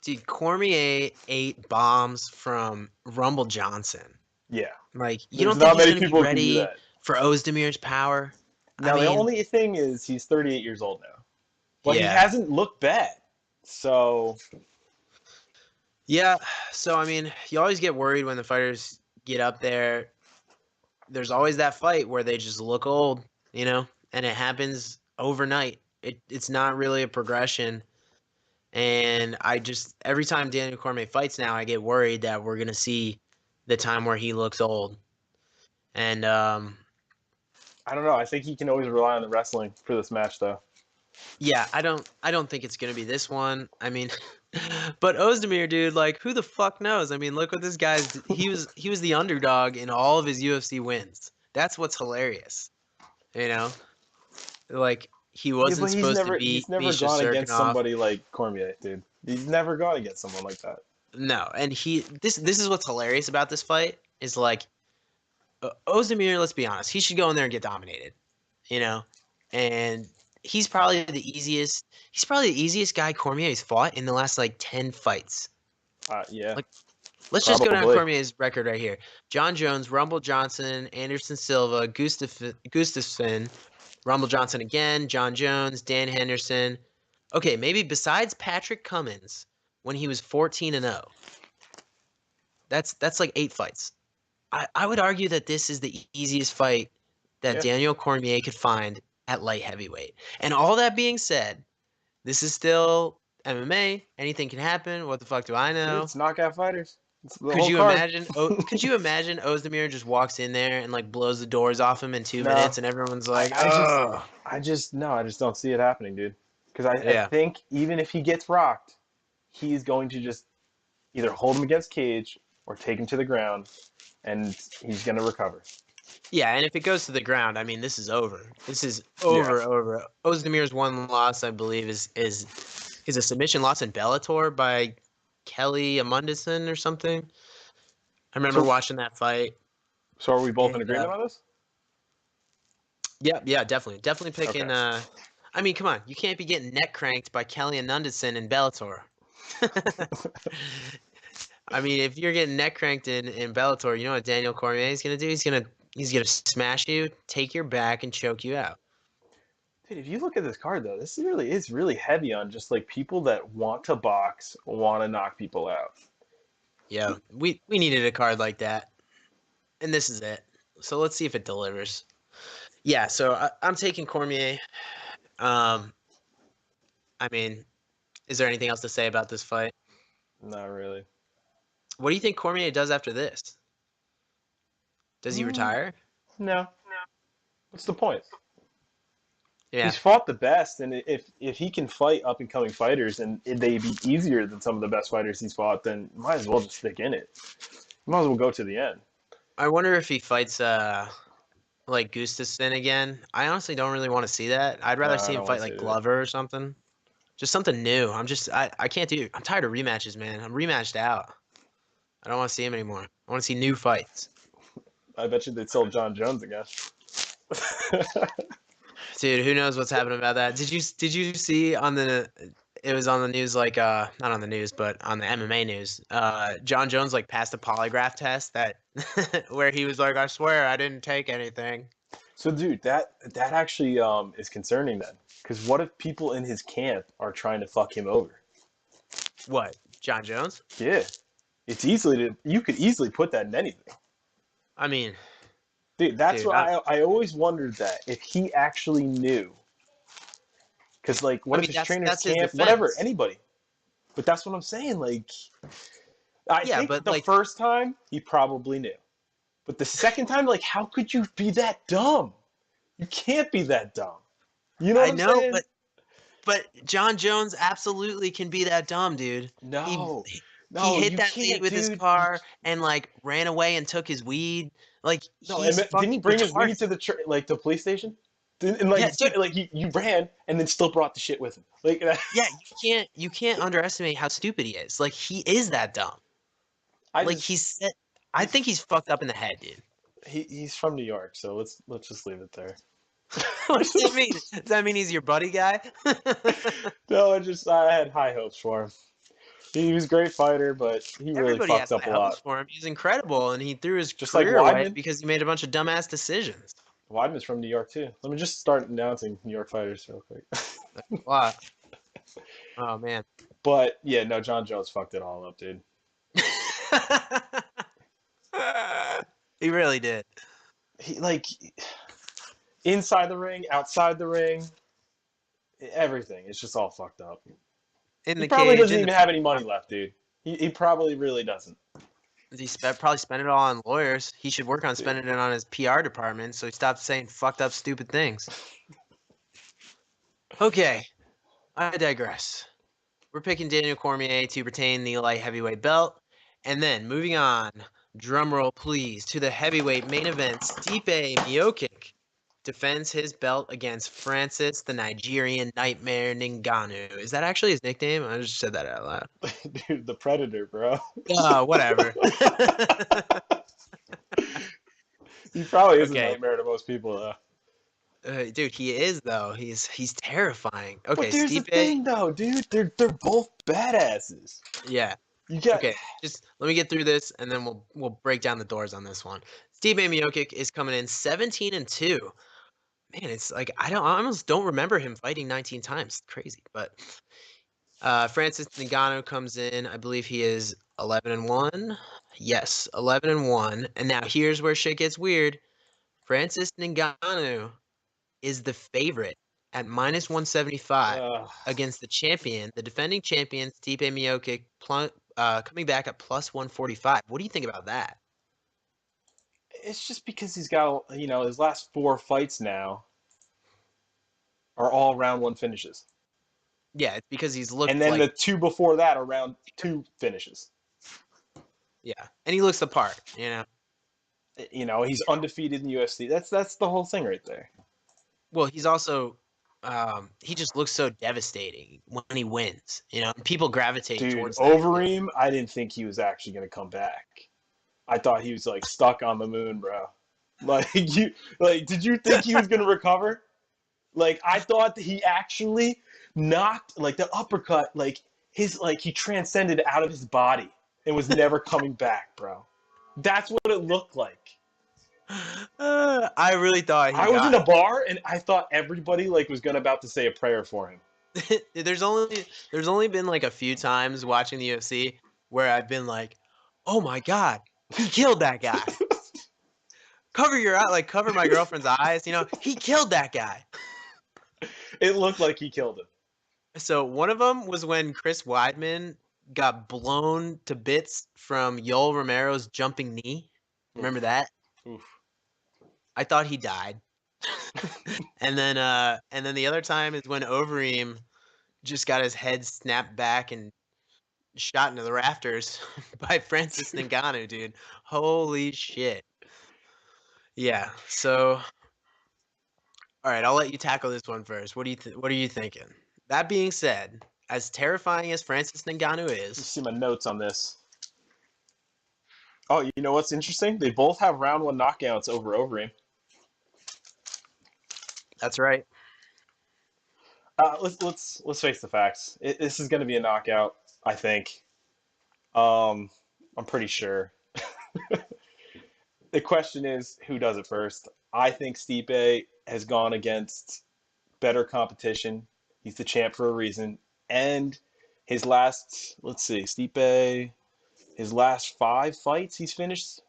[SPEAKER 2] Dude, Cormier ate bombs from Rumble Johnson.
[SPEAKER 3] Yeah.
[SPEAKER 2] Like, you
[SPEAKER 3] There's
[SPEAKER 2] don't think
[SPEAKER 3] not many
[SPEAKER 2] he's going to be
[SPEAKER 3] people who can do
[SPEAKER 2] ready
[SPEAKER 3] that.
[SPEAKER 2] for Ozdemir's power?
[SPEAKER 3] Now, the only thing is he's 38 years old now. But
[SPEAKER 2] Yeah.
[SPEAKER 3] he hasn't looked bad. So,
[SPEAKER 2] Yeah, so I mean, you always get worried when the fighters get up there. There's always that fight where they just look old, and it happens overnight. It's not really a progression. And every time Daniel Cormier fights now, I get worried that we're going to see the time where he looks old. And
[SPEAKER 3] I don't know. I think he can always rely on the wrestling for this match, though.
[SPEAKER 2] yeah, I don't think it's going to be this one. I mean, but Oezdemir, dude, like, who the fuck knows? I mean, look what this guy's. He was the underdog in all of his UFC wins. That's what's hilarious. Like, he wasn't
[SPEAKER 3] but
[SPEAKER 2] supposed to beat
[SPEAKER 3] he's never
[SPEAKER 2] Misha
[SPEAKER 3] gone against
[SPEAKER 2] Serkinov.
[SPEAKER 3] somebody like Cormier, dude. He's never gone against someone like that.
[SPEAKER 2] No, and this is what's hilarious about this fight is like Oezdemir. Let's be honest, he should go in there and get dominated, and he's probably the easiest. He's probably the easiest guy Cormier's fought in the last like 10 fights.
[SPEAKER 3] Yeah.
[SPEAKER 2] Like, let's just go down
[SPEAKER 3] Probably.
[SPEAKER 2] Cormier's record right here: John Jones, Rumble Johnson, Anderson Silva, Gustafsson, Rumble Johnson again, John Jones, Dan Henderson. Okay, maybe besides Patrick Cummins when he was 14-0. That's like 8 fights. I would argue that this is the easiest fight that
[SPEAKER 3] Yeah.
[SPEAKER 2] Daniel Cormier could find at light heavyweight. And all that being said, this is still MMA. Anything can happen. What the fuck do I know?
[SPEAKER 3] Dude, it's knockout fighters. It's the
[SPEAKER 2] Could
[SPEAKER 3] whole
[SPEAKER 2] you
[SPEAKER 3] card.
[SPEAKER 2] imagine? Could you imagine Oezdemir just walks in there and like blows the doors off him in 2
[SPEAKER 3] No.
[SPEAKER 2] minutes, and everyone's like,
[SPEAKER 3] I just don't see it happening, dude. Because I think even if he gets rocked, he's going to just either hold him against cage or take him to the ground, and he's going to recover.
[SPEAKER 2] Yeah, and if it goes to the ground, I mean, this is over. This is
[SPEAKER 3] Yeah.
[SPEAKER 2] over. Ozdemir's one loss, I believe, is a submission loss in Bellator by Kelly Amundsen or something. I remember watching that fight.
[SPEAKER 3] So are we both in
[SPEAKER 2] And,
[SPEAKER 3] agreement on this?
[SPEAKER 2] Yeah, definitely picking.
[SPEAKER 3] Okay.
[SPEAKER 2] I mean, come on, you can't be getting neck cranked by Kelly Amundsen in Bellator. I mean, if you're getting neck cranked in Bellator, you know what Daniel Cormier is gonna do? He's gonna smash you, take your back, and choke you out.
[SPEAKER 3] Dude, if you look at this card, though, this really is really heavy on just like people that want to box, want to knock people out.
[SPEAKER 2] Yeah, we needed a card like that, and this is it. So let's see if it delivers. Yeah, so I'm taking Cormier. I mean, is there anything else to say about this fight?
[SPEAKER 3] Not really.
[SPEAKER 2] What do you think Cormier does after this? Does he retire?
[SPEAKER 3] No. What's the point?
[SPEAKER 2] Yeah.
[SPEAKER 3] He's fought the best, and if he can fight up and coming fighters and they be easier than some of the best fighters he's fought, then might as well just stick in it. Might as well go to the end.
[SPEAKER 2] I wonder if he fights like Gustafsson again. I honestly don't really want to see that. I'd rather
[SPEAKER 3] No,
[SPEAKER 2] see
[SPEAKER 3] I
[SPEAKER 2] him
[SPEAKER 3] don't
[SPEAKER 2] fight
[SPEAKER 3] wanna
[SPEAKER 2] like
[SPEAKER 3] see that.
[SPEAKER 2] Glover or something. Just something new. I can't do. I'm tired of rematches, man. I'm rematched out. I don't want to see him anymore. I want to see new fights.
[SPEAKER 3] I bet you they'd sell John Jones again.
[SPEAKER 2] Dude, who knows what's happening about that? Did you see on the it was on the news like not on the news but on the MMA news. John Jones like passed a polygraph test that where he was like, I swear I didn't take anything.
[SPEAKER 3] So, dude, that actually is concerning then, because what if people in his camp are trying to fuck him over?
[SPEAKER 2] What? John Jones?
[SPEAKER 3] Yeah, you could easily put that in anything.
[SPEAKER 2] I mean,
[SPEAKER 3] Dude, that's what I always wondered, that if he actually knew. Because, like, what if his trainers can't, whatever, anybody. But that's what I'm saying. Like, I think
[SPEAKER 2] but
[SPEAKER 3] the first time, he probably knew. But the second time, like, how could you be that dumb? You can't be that dumb. You know what I'm saying?
[SPEAKER 2] But John Jones absolutely can be that dumb, dude.
[SPEAKER 3] No.
[SPEAKER 2] He hit
[SPEAKER 3] you
[SPEAKER 2] that
[SPEAKER 3] can't,
[SPEAKER 2] lead with his car and like ran away and took his weed. Like
[SPEAKER 3] didn't he bring his weed to the police station? And like,
[SPEAKER 2] yeah,
[SPEAKER 3] like he ran and then still brought the shit with him. Like,
[SPEAKER 2] yeah, you can't underestimate how stupid he is. Like he is that dumb. I think he's fucked up in the head, dude.
[SPEAKER 3] He's from New York, so let's just leave it there.
[SPEAKER 2] What does that mean? Does that mean he's your buddy guy?
[SPEAKER 3] No, I had high hopes for him. He was a great fighter, but he really fucked up a lot.
[SPEAKER 2] For him. He's incredible, and he threw his
[SPEAKER 3] just
[SPEAKER 2] career
[SPEAKER 3] like
[SPEAKER 2] away because he made a bunch of dumbass decisions.
[SPEAKER 3] Weidman's from New York too. Let me just start announcing New York fighters real quick.
[SPEAKER 2] Wow. Oh man.
[SPEAKER 3] But yeah, no, John Jones fucked it all up, dude.
[SPEAKER 2] He really did.
[SPEAKER 3] He like inside the ring, outside the ring, everything. It's just all fucked up. He probably doesn't even have any money left, dude. He probably really doesn't.
[SPEAKER 2] He probably spent it all on lawyers. He should work on spending it on his PR department so he stops saying fucked up, stupid things. Okay, I digress. We're picking Daniel Cormier to retain the light heavyweight belt. And then, moving on, drumroll please, to the heavyweight main event, Stipe Miocic defends his belt against Francis the Nigerian Nightmare Ngannou. Is that actually his nickname? I just said that out loud.
[SPEAKER 3] Dude, the Predator, bro.
[SPEAKER 2] Whatever.
[SPEAKER 3] He probably is a nightmare to most people, though.
[SPEAKER 2] Dude, he is though. He's terrifying. Okay,
[SPEAKER 3] but there's
[SPEAKER 2] Stipe,
[SPEAKER 3] the thing, though, dude. They're both badasses.
[SPEAKER 2] Yeah. Okay, just let me get through this, and then we'll break down the doors on this one. Stipe Miocic is coming in 17-2. Man, it's like I almost don't remember him fighting 19 times. Crazy, but Francis Ngannou comes in. I believe he is 11-1. Yes, 11-1. And now here's where shit gets weird. Francis Ngannou is the favorite at -175 against the champion, the defending champion Stipe Miocic, coming back at +145. What do you think about that?
[SPEAKER 3] It's just because he's got, his last 4 fights now are all round 1 finishes.
[SPEAKER 2] Yeah, it's because he's looked.
[SPEAKER 3] And then the 2 before that are round 2 finishes.
[SPEAKER 2] Yeah, and he looks the part, you know.
[SPEAKER 3] You know, he's undefeated in the UFC. That's the whole thing right there.
[SPEAKER 2] Well, he's also he just looks so devastating when he wins. You know, people gravitate
[SPEAKER 3] Dude,
[SPEAKER 2] towards that.
[SPEAKER 3] Overeem, I didn't think he was actually going to come back. I thought he was like stuck on the moon, bro. Did you think he was going to recover? Like, I thought that he actually knocked, like, the uppercut, like, he transcended out of his body and was never coming back, bro. That's what it looked like.
[SPEAKER 2] I really thought
[SPEAKER 3] I was in a bar and I thought everybody, like, was about to say a prayer for him.
[SPEAKER 2] There's only been like a few times watching the UFC where I've been like, oh my god, he killed that guy. Cover your eye, like cover my girlfriend's eyes. You know, he killed that guy.
[SPEAKER 3] It looked like he killed him.
[SPEAKER 2] So one of them was when Chris Weidman got blown to bits from Yoel Romero's jumping knee. Remember that?
[SPEAKER 3] Oof.
[SPEAKER 2] I thought he died. and then the other time is when Overeem just got his head snapped back and shot into the rafters by Francis Ngannou, dude. Holy shit. Yeah. So, all right, I'll let you tackle this one first. What are you thinking? That being said, as terrifying as Francis Ngannou
[SPEAKER 3] You
[SPEAKER 2] is,
[SPEAKER 3] see my notes on this. Oh, you know what's interesting? They both have round 1 knockouts over Overeem.
[SPEAKER 2] that's right.
[SPEAKER 3] Let's face the facts. This is going to be a knockout, I think. I'm pretty sure. The question is, who does it first? I think Stipe has gone against better competition. He's the champ for a reason. And his last, let's see, Stipe, his last 5 fights he's finished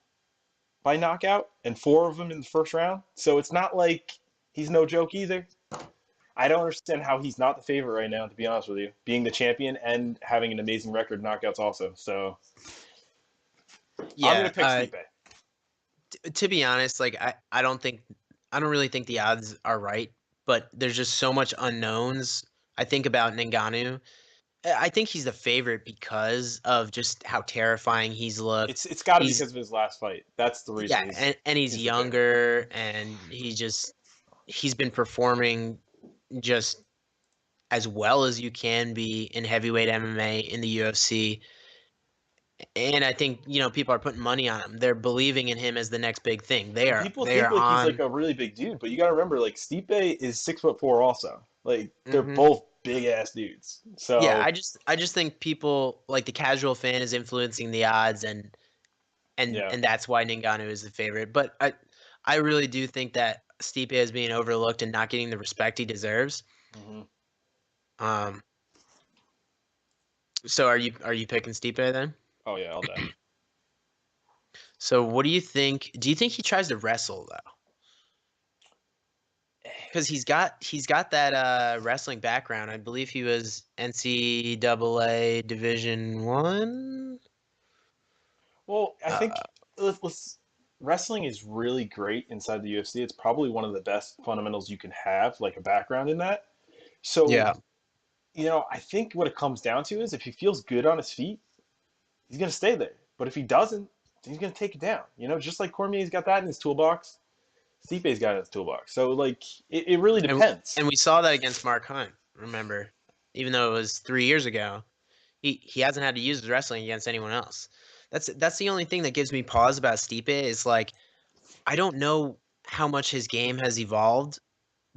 [SPEAKER 3] by knockout, and 4 of them in the first round. So it's not like he's no joke either. I don't understand how he's not the favorite right now, to be honest with you, being the champion and having an amazing record knockouts also. So
[SPEAKER 2] Yeah,
[SPEAKER 3] I'm going to pick Stipe.
[SPEAKER 2] To be honest, like I don't really think the odds are right, but there's just so much unknowns. I think about Ngannou. I think he's the favorite because of just how terrifying he's looked.
[SPEAKER 3] It's got to be
[SPEAKER 2] He's
[SPEAKER 3] because of his last fight. That's the reason.
[SPEAKER 2] Yeah, and he's younger, and he's been performing just as well as you can be in heavyweight MMA in the UFC. And I think, people are putting money on him. They're believing in him as the next big thing.
[SPEAKER 3] People think like he's like a really big dude, but you got to remember, like, Stipe is 6'4" also. Like, they're both big ass dudes. So
[SPEAKER 2] yeah, I just think people, like, the casual fan is influencing the odds, and that's why Ngannou is the favorite. But I really do think that Stipe is being overlooked and not getting the respect he deserves. So are you picking Stipe then?
[SPEAKER 3] Oh yeah, all day.
[SPEAKER 2] So what do you think? Do you think he tries to wrestle though? Because he's got that wrestling background. I believe he was NCAA Division I.
[SPEAKER 3] Well, I think wrestling is really great inside the UFC. It's probably one of the best fundamentals you can have, like a background in that. So
[SPEAKER 2] yeah,
[SPEAKER 3] I think what it comes down to is if he feels good on his feet, he's gonna stay there. But if he doesn't, he's gonna take it down. Just like Cormier's got that in his toolbox. Stipe's got it in his toolbox. So, like, it really depends.
[SPEAKER 2] And we saw that against Mark Hunt, remember? Even though it was 3 years ago, he hasn't had to use his wrestling against anyone else. That's the only thing that gives me pause about Stipe is, like, I don't know how much his game has evolved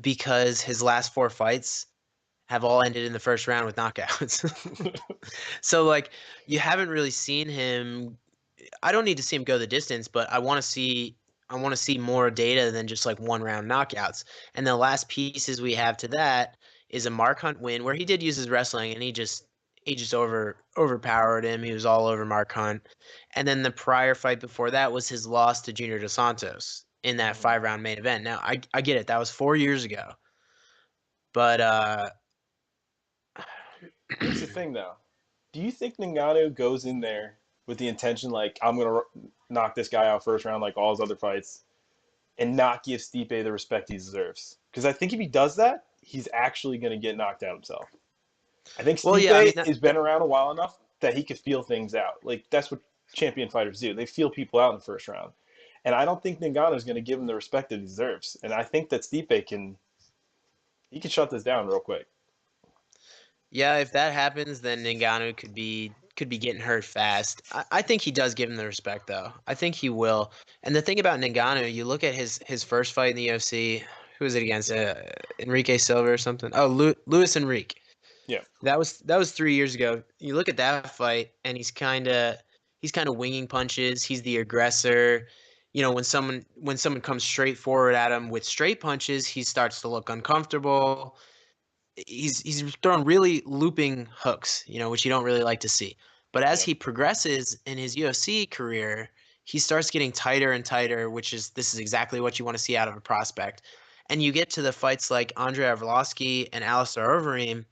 [SPEAKER 2] because his last 4 fights have all ended in the first round with knockouts. So, like, you haven't really seen him. I don't need to see him go the distance, but I want to see more data than just like 1-round knockouts. And the last pieces we have to that is a Mark Hunt win where he did use his wrestling and he just overpowered him. He was all over Mark Hunt. And then the prior fight before that was his loss to Junior Dos Santos in that 5-round main event. Now I get it. That was 4 years ago. But
[SPEAKER 3] here's the thing though. Do you think Ngannou goes in there with the intention, like, I'm going to knock this guy out first round like all his other fights and not give Stipe the respect he deserves? Because I think if he does that, he's actually going to get knocked out himself. I think Stipe has been around a while enough that he could feel things out. Like, that's what champion fighters do. They feel people out in the first round. And I don't think Ngannou is going to give him the respect that he deserves. And I think that Stipe can shut this down real quick.
[SPEAKER 2] Yeah, if that happens, then Ngannou could be getting hurt fast. I think he does give him the respect, though. I think he will. And the thing about Ngannou, you look at his first fight in the UFC. Who was it against? Enrique Silva or something? Oh, Luis Enrique.
[SPEAKER 3] Yeah.
[SPEAKER 2] That was 3 years ago. You look at that fight, and he's kind of winging punches. He's the aggressor. You know, when someone comes straight forward at him with straight punches, he starts to look uncomfortable. He's throwing really looping hooks, you know, which you don't really like to see. But as he progresses in his UFC career, he starts getting tighter and tighter, this is exactly what you want to see out of a prospect. And you get to the fights like Andrei Arlovski and Alistair Overeem,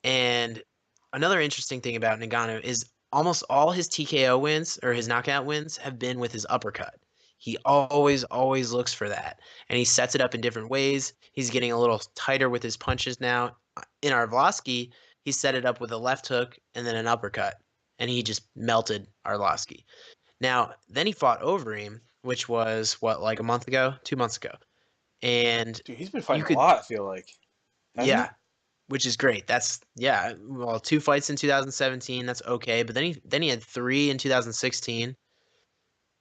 [SPEAKER 2] and another interesting thing about Ngannou is almost all his TKO wins or his knockout wins have been with his uppercut. He always looks for that, and he sets it up in different ways. He's getting a little tighter with his punches now. In Arlovski, he set it up with a left hook and then an uppercut, and he just melted Arlovski. Now, then he fought Overeem, which was like a month ago, 2 months ago, and
[SPEAKER 3] Dude, he's been fighting a lot, I feel like.
[SPEAKER 2] Yeah, which is great. Well, 2 fights in 2017, that's okay, but then he had 3 in 2016.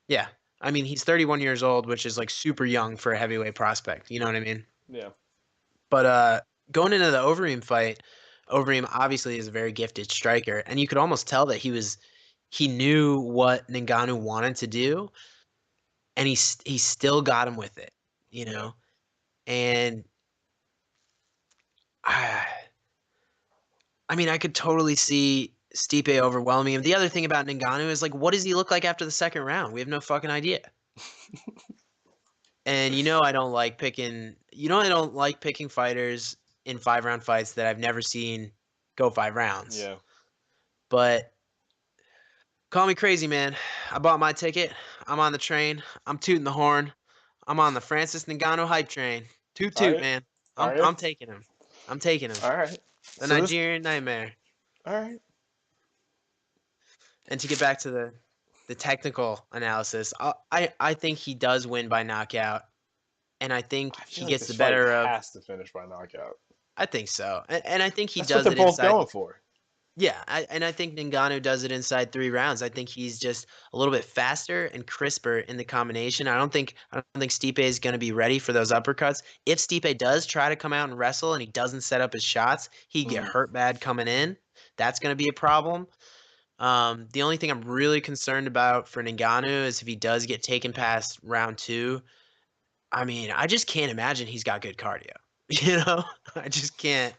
[SPEAKER 2] Yeah. I mean, he's 31 years old, which is like super young for a heavyweight prospect. You know what I mean?
[SPEAKER 3] Yeah.
[SPEAKER 2] But going into the Overeem fight, Overeem obviously is a very gifted striker, and you could almost tell that he knew what Ngannou wanted to do, and he still got him with it, you know? And I mean, I could totally see Stipe overwhelming him. The other thing about Ngannou is like, what does he look like after the second round? We have no fucking idea. And I don't like picking. I don't like picking fighters in 5-round fights that I've never seen go 5 rounds.
[SPEAKER 3] Yeah.
[SPEAKER 2] But call me crazy, man. I bought my ticket. I'm on the train. I'm tooting the horn. I'm on the Francis Ngannou hype train. Toot toot, man. I'm taking him. I'm taking him.
[SPEAKER 3] All right.
[SPEAKER 2] The Nigerian Nightmare.
[SPEAKER 3] All right.
[SPEAKER 2] And to get back to the technical analysis, I think he does win by knockout, and I think he gets the better of.
[SPEAKER 3] Has to finish by knockout.
[SPEAKER 2] I think so, and I think he
[SPEAKER 3] That's
[SPEAKER 2] does
[SPEAKER 3] what they're
[SPEAKER 2] it
[SPEAKER 3] both
[SPEAKER 2] inside.
[SPEAKER 3] going for.
[SPEAKER 2] Yeah, and I think Ngannou does it inside 3 rounds. I think he's just a little bit faster and crisper in the combination. I don't think Stipe is going to be ready for those uppercuts. If Stipe does try to come out and wrestle and he doesn't set up his shots, he'd get hurt bad coming in. That's going to be a problem. The only thing I'm really concerned about for Ngannou is if he does get taken past round 2. I mean, I just can't imagine he's got good cardio. I just can't.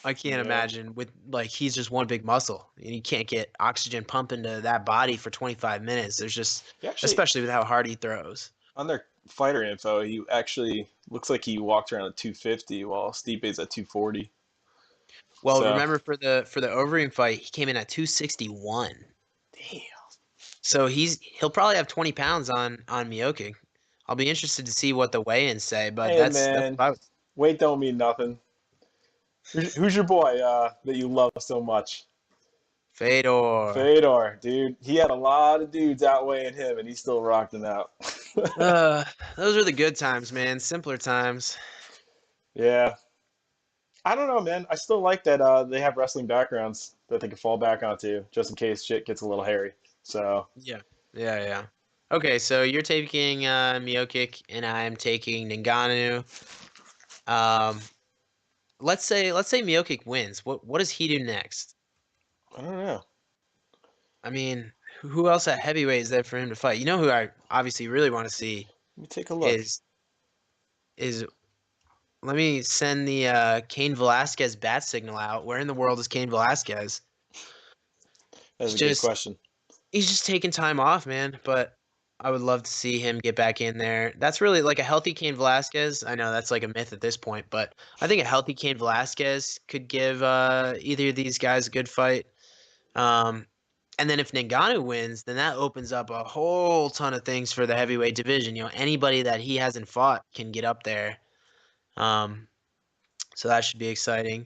[SPEAKER 2] I can't imagine with he's just one big muscle and you can't get oxygen pumping to that body for 25 minutes. There's just, especially with how hard he throws.
[SPEAKER 3] On their fighter info, he actually looks like he walked around at 250 while Stipe's at 240.
[SPEAKER 2] Well, remember for the Overeem fight, he came in at 261.
[SPEAKER 3] Damn.
[SPEAKER 2] So he'll probably have 20 pounds on Miocic. I'll be interested to see what the weigh-ins say, but that's
[SPEAKER 3] weight don't mean nothing. Who's your boy that you love so much?
[SPEAKER 2] Fedor,
[SPEAKER 3] dude. He had a lot of dudes outweighing him, and he still rocked him out.
[SPEAKER 2] Those are the good times, man. Simpler times.
[SPEAKER 3] Yeah. I don't know, man. I still like that they have wrestling backgrounds that they can fall back onto just in case shit gets a little hairy. So
[SPEAKER 2] Yeah. Okay, so you're taking Miocic, and I'm taking Ngannou. Let's say Miocic wins. What does he do next?
[SPEAKER 3] I don't know.
[SPEAKER 2] I mean, who else at heavyweight is there for him to fight? You know who I obviously really want to see.
[SPEAKER 3] Let me take a look.
[SPEAKER 2] Is let me send the Cain Velasquez bat signal out. Where in the world is Cain Velasquez?
[SPEAKER 3] That's a good question.
[SPEAKER 2] He's just taking time off, man. But I would love to see him get back in there. That's really like a healthy Cain Velasquez. I know that's like a myth at this point, but I think a healthy Cain Velasquez could give either of these guys a good fight. And then if Ngannou wins, then that opens up a whole ton of things for the heavyweight division. Anybody that he hasn't fought can get up there. So that should be exciting.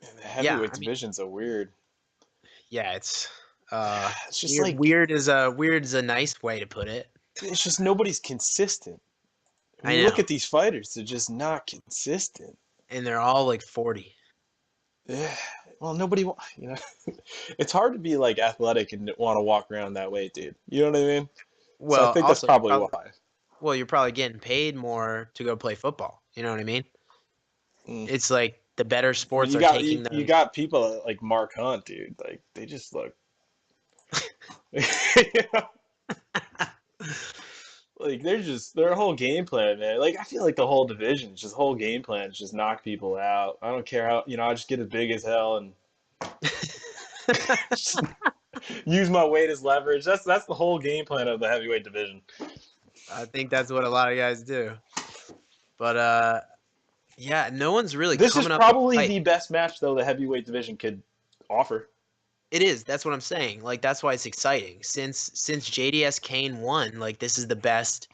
[SPEAKER 3] Man, the heavyweight division's so weird.
[SPEAKER 2] Yeah, it's
[SPEAKER 3] It's just
[SPEAKER 2] weird is a nice way to put it.
[SPEAKER 3] it's just nobody's consistent. When
[SPEAKER 2] I
[SPEAKER 3] you
[SPEAKER 2] know.
[SPEAKER 3] look at these fighters, they're just not consistent.
[SPEAKER 2] And they're all like 40.
[SPEAKER 3] Yeah. Well, it's hard to be like athletic and want to walk around that way, dude. You know what I mean? So I
[SPEAKER 2] Well,
[SPEAKER 3] think that's
[SPEAKER 2] also
[SPEAKER 3] probably why.
[SPEAKER 2] well, you're probably getting paid more to go play football. You know what I mean?
[SPEAKER 3] Mm.
[SPEAKER 2] It's like the better
[SPEAKER 3] I mean,
[SPEAKER 2] sports are taking
[SPEAKER 3] you
[SPEAKER 2] those.
[SPEAKER 3] got people like Mark Hunt, dude. Like they just look. You know? Like their whole game plan, man. Like I feel like the whole division, just whole game plan is just knock people out. I don't care how, I just get as big as hell and just use my weight as leverage. That's the whole game plan of the heavyweight division.
[SPEAKER 2] I think that's what a lot of guys do. But yeah, no one's really
[SPEAKER 3] This is
[SPEAKER 2] coming up
[SPEAKER 3] probably
[SPEAKER 2] with
[SPEAKER 3] the best match though the heavyweight division could offer.
[SPEAKER 2] It is. That's what I'm saying. Like that's why it's exciting. Since JDS Kane won, like this is the best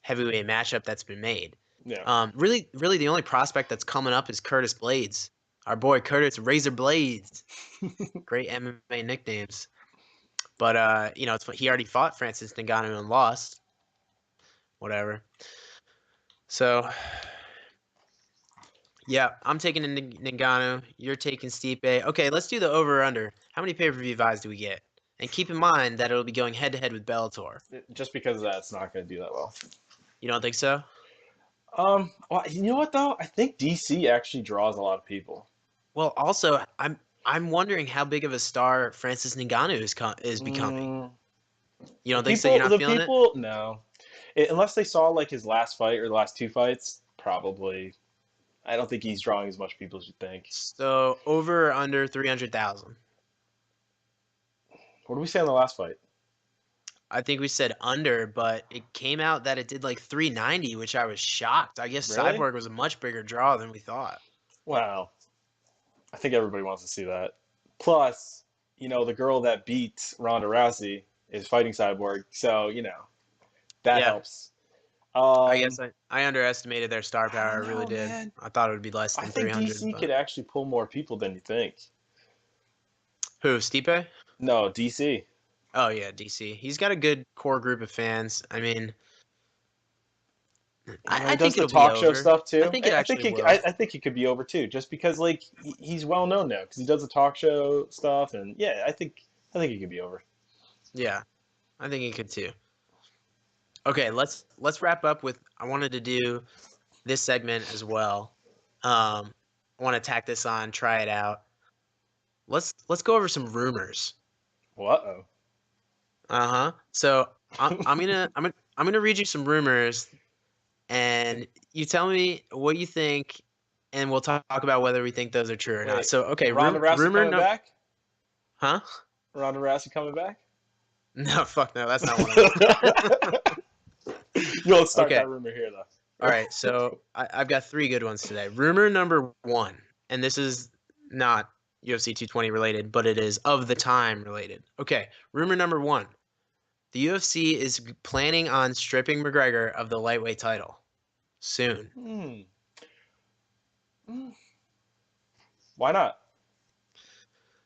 [SPEAKER 2] heavyweight matchup that's been made.
[SPEAKER 3] Yeah.
[SPEAKER 2] Really the only prospect that's coming up is Curtis Blades. Our boy Curtis Razor Blades. Great MMA nicknames. But he already fought Francis Ngannou and lost. Whatever. So yeah, I'm taking Ngannou. You're taking Stipe. Okay, let's do the over or under. How many pay-per-view buys do we get? And keep in mind that it'll be going head-to-head with Bellator.
[SPEAKER 3] Just because of that, it's not going to do that well.
[SPEAKER 2] You don't think so?
[SPEAKER 3] Well, you know what though? I think DC actually draws a lot of people.
[SPEAKER 2] Well, also, I'm wondering how big of a star Francis Ngannou is becoming. You don't think so? You're not feeling it?
[SPEAKER 3] No. Unless they saw like his last fight or the last two fights, probably. I don't think he's drawing as much people as you think.
[SPEAKER 2] So over or under 300,000?
[SPEAKER 3] What did we say on the last fight?
[SPEAKER 2] I think we said under, but it came out that it did like 390, which I was shocked. I guess
[SPEAKER 3] Really?
[SPEAKER 2] Cyborg was a much bigger draw than we thought.
[SPEAKER 3] Wow. I think everybody wants to see that. Plus, the girl that beat Ronda Rousey is fighting Cyborg, so that helps.
[SPEAKER 2] I guess I underestimated their star power. I really did.
[SPEAKER 3] Man.
[SPEAKER 2] I thought it would be less than 300.
[SPEAKER 3] I think DC could actually pull more people than you think.
[SPEAKER 2] Who, Stipe?
[SPEAKER 3] No, DC.
[SPEAKER 2] Oh yeah, DC. He's got a good core group of fans. I mean, I
[SPEAKER 3] does
[SPEAKER 2] think
[SPEAKER 3] the
[SPEAKER 2] it'll
[SPEAKER 3] talk
[SPEAKER 2] be
[SPEAKER 3] show
[SPEAKER 2] over.
[SPEAKER 3] stuff too.
[SPEAKER 2] I think it actually will.
[SPEAKER 3] I think it could be over too, just because like he's well known now because he does the talk show stuff, and yeah, I think it could be over.
[SPEAKER 2] Yeah, I think it could too. Okay, let's wrap up with. I wanted to do this segment as well. I want to tack this on, try it out. Let's go over some rumors.
[SPEAKER 3] Uh-oh.
[SPEAKER 2] So I'm gonna read you some rumors, and you tell me what you think, and we'll talk about whether we think those are true or not. So okay,
[SPEAKER 3] Ronda Rousey
[SPEAKER 2] rumor
[SPEAKER 3] coming back?
[SPEAKER 2] Huh?
[SPEAKER 3] Ronda Rousey coming back?
[SPEAKER 2] No, fuck no, that's not one.
[SPEAKER 3] You'll start that rumor here though.
[SPEAKER 2] All right, so I've got 3 good ones today. Rumor number 1, and this is not UFC 220 related, but it is of the time related. Okay, rumor number 1. The UFC is planning on stripping McGregor of the lightweight title soon.
[SPEAKER 3] Why not?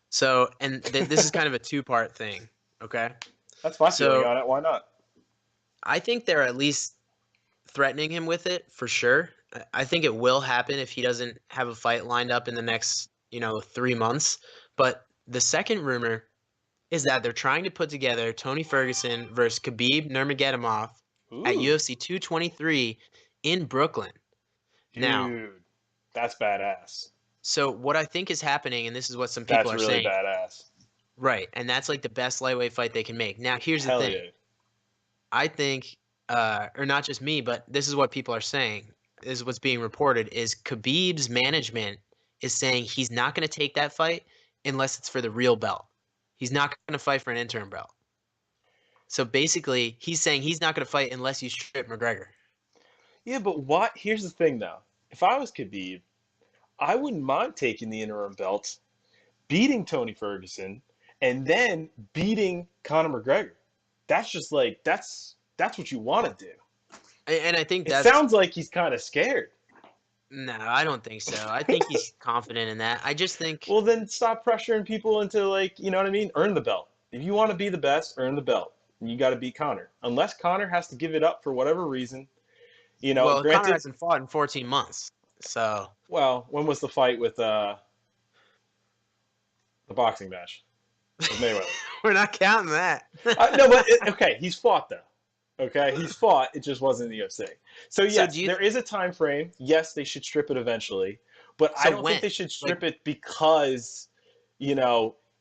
[SPEAKER 2] So, and this is kind of a 2-part thing, okay?
[SPEAKER 3] That's my feeling on it. Why not?
[SPEAKER 2] I think they're at least threatening him with it for sure. I think it will happen if he doesn't have a fight lined up in the next, 3 months. But the second rumor is that they're trying to put together Tony Ferguson versus Khabib Nurmagomedov at UFC 223 in Brooklyn.
[SPEAKER 3] Dude, that's badass.
[SPEAKER 2] So what I think is happening, and this is what some people are saying.
[SPEAKER 3] That's really badass.
[SPEAKER 2] Right, and that's like the best lightweight fight they can make. Now, here's the thing. Yeah. I think, or not just me, but this is what people are saying, this is what's being reported, is Khabib's management is saying he's not going to take that fight unless it's for the real belt. He's not going to fight for an interim belt. So basically, he's saying he's not going to fight unless you strip McGregor.
[SPEAKER 3] Yeah, but what? Here's the thing, though. If I was Khabib, I wouldn't mind taking the interim belt, beating Tony Ferguson, and then beating Conor McGregor. That's just like that's what you want to do.
[SPEAKER 2] And I think
[SPEAKER 3] it sounds like he's kind of scared.
[SPEAKER 2] No, I don't think so. I think he's confident in that. I just think.
[SPEAKER 3] Well, then stop pressuring people into, like, you know what I mean? Earn the belt. If you want to be the best, earn the belt. You got to beat Conor. Unless Conor has to give it up for whatever reason.
[SPEAKER 2] Well, Conor
[SPEAKER 3] Granted,
[SPEAKER 2] hasn't fought in 14 months, so.
[SPEAKER 3] well, when was the fight with the boxing match with Mayweather?
[SPEAKER 2] We're not counting that.
[SPEAKER 3] No, but okay, he's fought though. Okay, he's fought. It just wasn't in the UFC. So yes, there is a time frame. Yes, they should strip it eventually, but I don't think they should strip it because,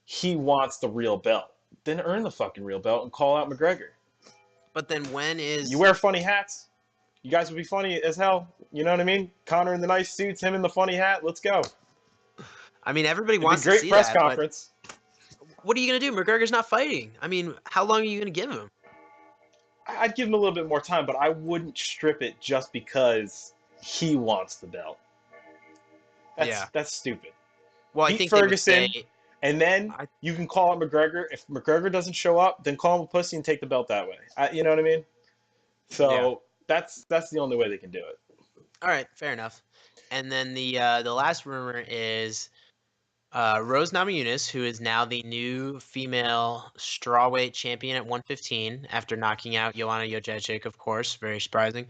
[SPEAKER 3] he wants the real belt. Then earn the fucking real belt and call out McGregor.
[SPEAKER 2] But then when is
[SPEAKER 3] you wear funny hats? You guys would be funny as hell. You know what I mean? Conor in the nice suits, him in the funny hat. Let's go.
[SPEAKER 2] I mean, everybody wants to see
[SPEAKER 3] that. Great press
[SPEAKER 2] that,
[SPEAKER 3] conference.
[SPEAKER 2] What are you gonna do? McGregor's not fighting. I mean, how long are you gonna give him?
[SPEAKER 3] I'd give him a little bit more time, but I wouldn't strip it just because he wants the belt. That's stupid.
[SPEAKER 2] Well,
[SPEAKER 3] Beat
[SPEAKER 2] I think
[SPEAKER 3] Ferguson, and then you can call out McGregor. If McGregor doesn't show up, then call him a pussy and take the belt that way. You know what I mean? So that's the only way they can do it.
[SPEAKER 2] All right, fair enough. And then the last rumor is Rose Namajunas, who is now the new female strawweight champion at 115 after knocking out Joanna Jędrzejczyk, of course, very surprising.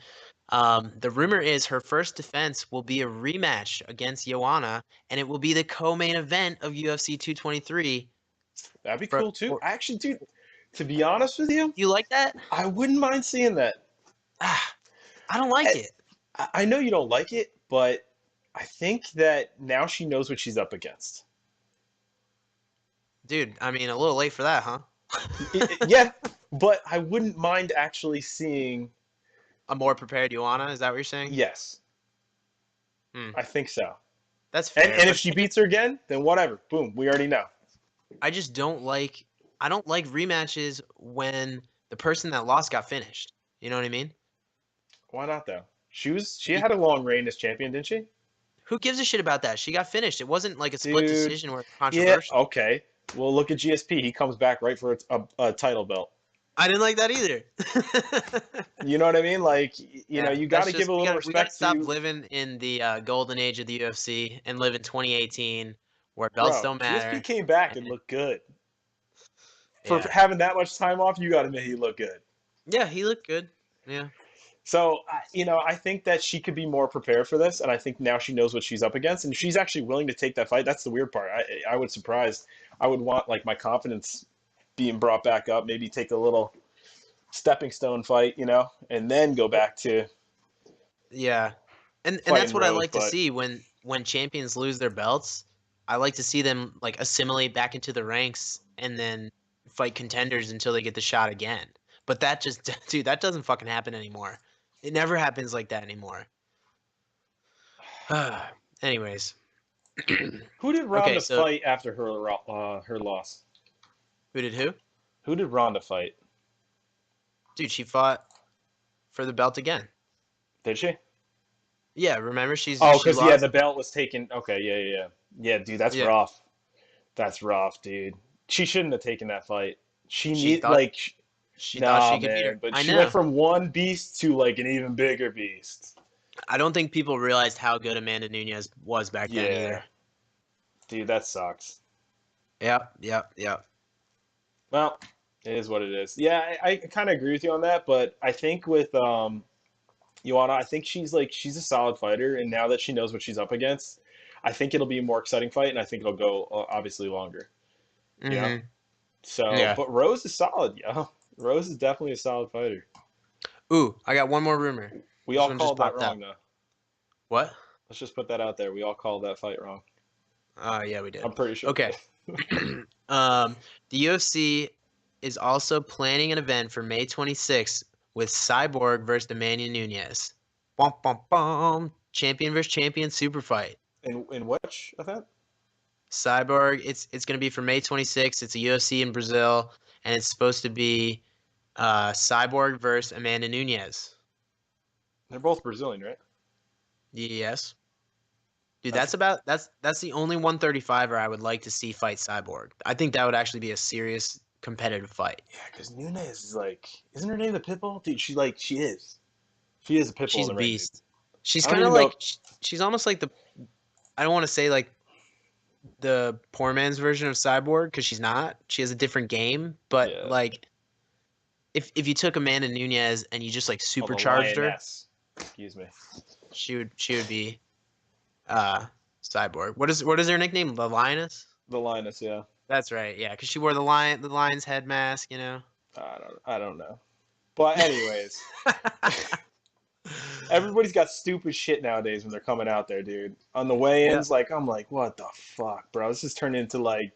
[SPEAKER 2] The rumor is her first defense will be a rematch against Joanna, and it will be the co-main event of UFC 223.
[SPEAKER 3] That'd be cool too. Actually, dude, to be honest with you,
[SPEAKER 2] you like that?
[SPEAKER 3] I wouldn't mind seeing that.
[SPEAKER 2] I don't like it.
[SPEAKER 3] I know you don't like it, but I think that now she knows what she's up against.
[SPEAKER 2] Dude, I mean, a little late for that, huh?
[SPEAKER 3] Yeah, but I wouldn't mind actually seeing
[SPEAKER 2] a more prepared Joanna. Is that what you're saying?
[SPEAKER 3] Yes. I think so.
[SPEAKER 2] That's fair.
[SPEAKER 3] And if she beats her again, then whatever. Boom, we already know.
[SPEAKER 2] I just don't like rematches when the person that lost got finished. You know what I mean?
[SPEAKER 3] Why not though? She had a long reign as champion, didn't she?
[SPEAKER 2] Who gives a shit about that? She got finished. It wasn't like a split decision where it's controversial.
[SPEAKER 3] Yeah, okay. Well, look at GSP. He comes back right for a title belt.
[SPEAKER 2] I didn't like that either.
[SPEAKER 3] You know what I mean? Like, you got to give a little respect. We got to
[SPEAKER 2] stop living in the golden age of the UFC and live in 2018 where belts don't matter.
[SPEAKER 3] GSP came back and looked good. For having that much time off, you got to admit he looked good.
[SPEAKER 2] Yeah, he looked good. Yeah.
[SPEAKER 3] So, I think that she could be more prepared for this, and I think now she knows what she's up against, and she's actually willing to take that fight. That's the weird part. I would surprised. I would want, like, my confidence being brought back up, maybe take a little stepping stone fight, and then go back to
[SPEAKER 2] and that's what I like to see when champions lose their belts. I like to see them, like, assimilate back into the ranks and then fight contenders until they get the shot again. But that that doesn't fucking happen anymore. It never happens like that anymore. Anyways.
[SPEAKER 3] Who did Ronda fight after her loss?
[SPEAKER 2] Who did who?
[SPEAKER 3] Who did Ronda fight?
[SPEAKER 2] Dude, she fought for the belt again.
[SPEAKER 3] Did she?
[SPEAKER 2] Yeah, remember she's.
[SPEAKER 3] Oh, because the belt was taken. Okay, yeah, dude, that's rough. That's rough, dude. She shouldn't have taken that fight. She thought she could beat her. But she went from one beast to, like, an even bigger beast.
[SPEAKER 2] I don't think people realized how good Amanda Nunes was back then either.
[SPEAKER 3] Dude, that sucks.
[SPEAKER 2] Yep.
[SPEAKER 3] Well, it is what it is. Yeah, I kind of agree with you on that, but I think with Joanna, I think she's a solid fighter, and now that she knows what she's up against, I think it'll be a more exciting fight, and I think it'll go obviously longer.
[SPEAKER 2] Mm-hmm.
[SPEAKER 3] Yeah. So, but Rose is solid, yo. Rose is definitely a solid fighter.
[SPEAKER 2] Ooh, I got one more rumor.
[SPEAKER 3] We all called that wrong, though.
[SPEAKER 2] What?
[SPEAKER 3] Let's just put that out there. We all called that fight wrong.
[SPEAKER 2] Yeah, we did.
[SPEAKER 3] I'm pretty sure.
[SPEAKER 2] Okay. The UFC is also planning an event for May 26th with Cyborg versus Amanda Nunes. Bum, bum, bum. Champion versus champion super fight.
[SPEAKER 3] In which event?
[SPEAKER 2] Cyborg. It's going to be for May 26th. It's a UFC in Brazil, and it's supposed to be Cyborg versus Amanda Nunes.
[SPEAKER 3] They're both Brazilian, right?
[SPEAKER 2] Yes. Dude, that's the only 135er I would like to see fight Cyborg. I think that would actually be a serious competitive fight.
[SPEAKER 3] Yeah, because Nunes is isn't her name the Pitbull? Dude, she is. She is a Pitbull.
[SPEAKER 2] She's a beast. She's
[SPEAKER 3] I don't
[SPEAKER 2] kind of
[SPEAKER 3] even
[SPEAKER 2] like she's almost like the. I don't want to say like the poor man's version of Cyborg because she's not. She has a different game, but
[SPEAKER 3] Yeah.
[SPEAKER 2] like if you took Amanda Nunes and you just like
[SPEAKER 3] the
[SPEAKER 2] supercharged her,
[SPEAKER 3] lioness. Excuse me.
[SPEAKER 2] she would be Cyborg. What is her nickname? The Lioness?
[SPEAKER 3] The lioness, yeah.
[SPEAKER 2] That's right. Yeah, because she wore the lion's head mask. You know.
[SPEAKER 3] I don't know. But anyways, everybody's got stupid shit nowadays when they're coming out there, dude. On the weigh-ins, like I'm like, what the fuck, bro? This is turned into like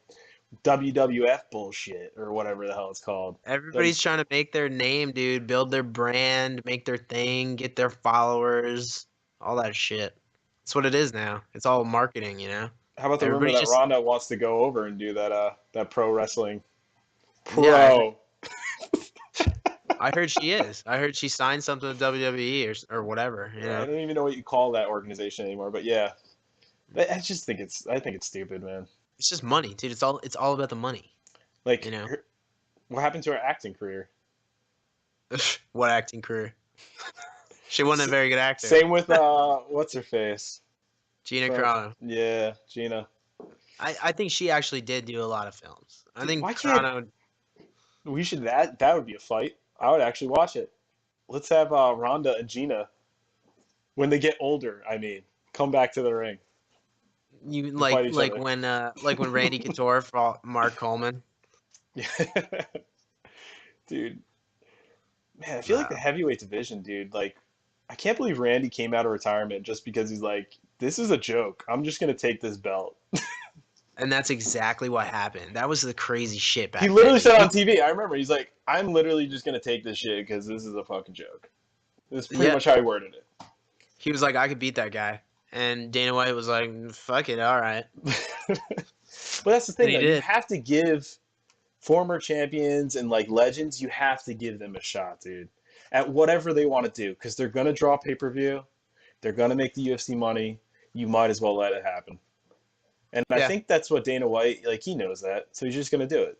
[SPEAKER 3] WWF bullshit or whatever the hell it's called.
[SPEAKER 2] Everybody's trying to make their name, dude. Build their brand, make their thing, get their followers, all that shit. That's what it is now. It's all marketing, you know.
[SPEAKER 3] How about the rumor
[SPEAKER 2] Everybody's
[SPEAKER 3] that
[SPEAKER 2] just-
[SPEAKER 3] Ronda wants to go over and do that pro wrestling?
[SPEAKER 2] Yeah, I heard she is. I heard she signed something with WWE or whatever. You
[SPEAKER 3] I
[SPEAKER 2] know.
[SPEAKER 3] don't even know what you call that organization anymore, but yeah. I think it's stupid, man.
[SPEAKER 2] It's just money, dude. It's all about the money.
[SPEAKER 3] Like,
[SPEAKER 2] You know.
[SPEAKER 3] what happened to her acting career?
[SPEAKER 2] What acting career? She wasn't a very good actor.
[SPEAKER 3] Same with what's her face?
[SPEAKER 2] Gina
[SPEAKER 3] From-
[SPEAKER 2] Carano.
[SPEAKER 3] Yeah, Gina.
[SPEAKER 2] I think she actually did do a lot of films. I
[SPEAKER 3] Dude,
[SPEAKER 2] think
[SPEAKER 3] why can't-
[SPEAKER 2] Carano.
[SPEAKER 3] We should that would be a fight. I would actually watch it. Let's have Ronda and Gina when they get older. I mean, come back to the ring.
[SPEAKER 2] You
[SPEAKER 3] fight each
[SPEAKER 2] like
[SPEAKER 3] other.
[SPEAKER 2] when Randy Couture fought Mark Coleman.
[SPEAKER 3] Dude, man, I feel like the heavyweight division, dude. Like, I can't believe Randy came out of retirement just because he's like, this is a joke. I'm just gonna take this belt.
[SPEAKER 2] And that's exactly what happened. That was the crazy shit back
[SPEAKER 3] He
[SPEAKER 2] then.
[SPEAKER 3] literally said on TV. I remember. He's like, I'm literally just gonna take this shit because this is a fucking joke. That's pretty
[SPEAKER 2] Yeah.
[SPEAKER 3] much how he worded it.
[SPEAKER 2] He was like, I could beat that guy. And Dana White was like, fuck it, all right.
[SPEAKER 3] But that's the thing,
[SPEAKER 2] And he
[SPEAKER 3] though. You
[SPEAKER 2] did.
[SPEAKER 3] have to give former champions and like legends, you have to give them a shot, dude, at whatever they want to do because they're gonna draw pay-per-view, they're gonna make the UFC money. You might as well let it happen. And I
[SPEAKER 2] Yeah.
[SPEAKER 3] think that's what Dana White, like, he knows that, so he's just gonna do it.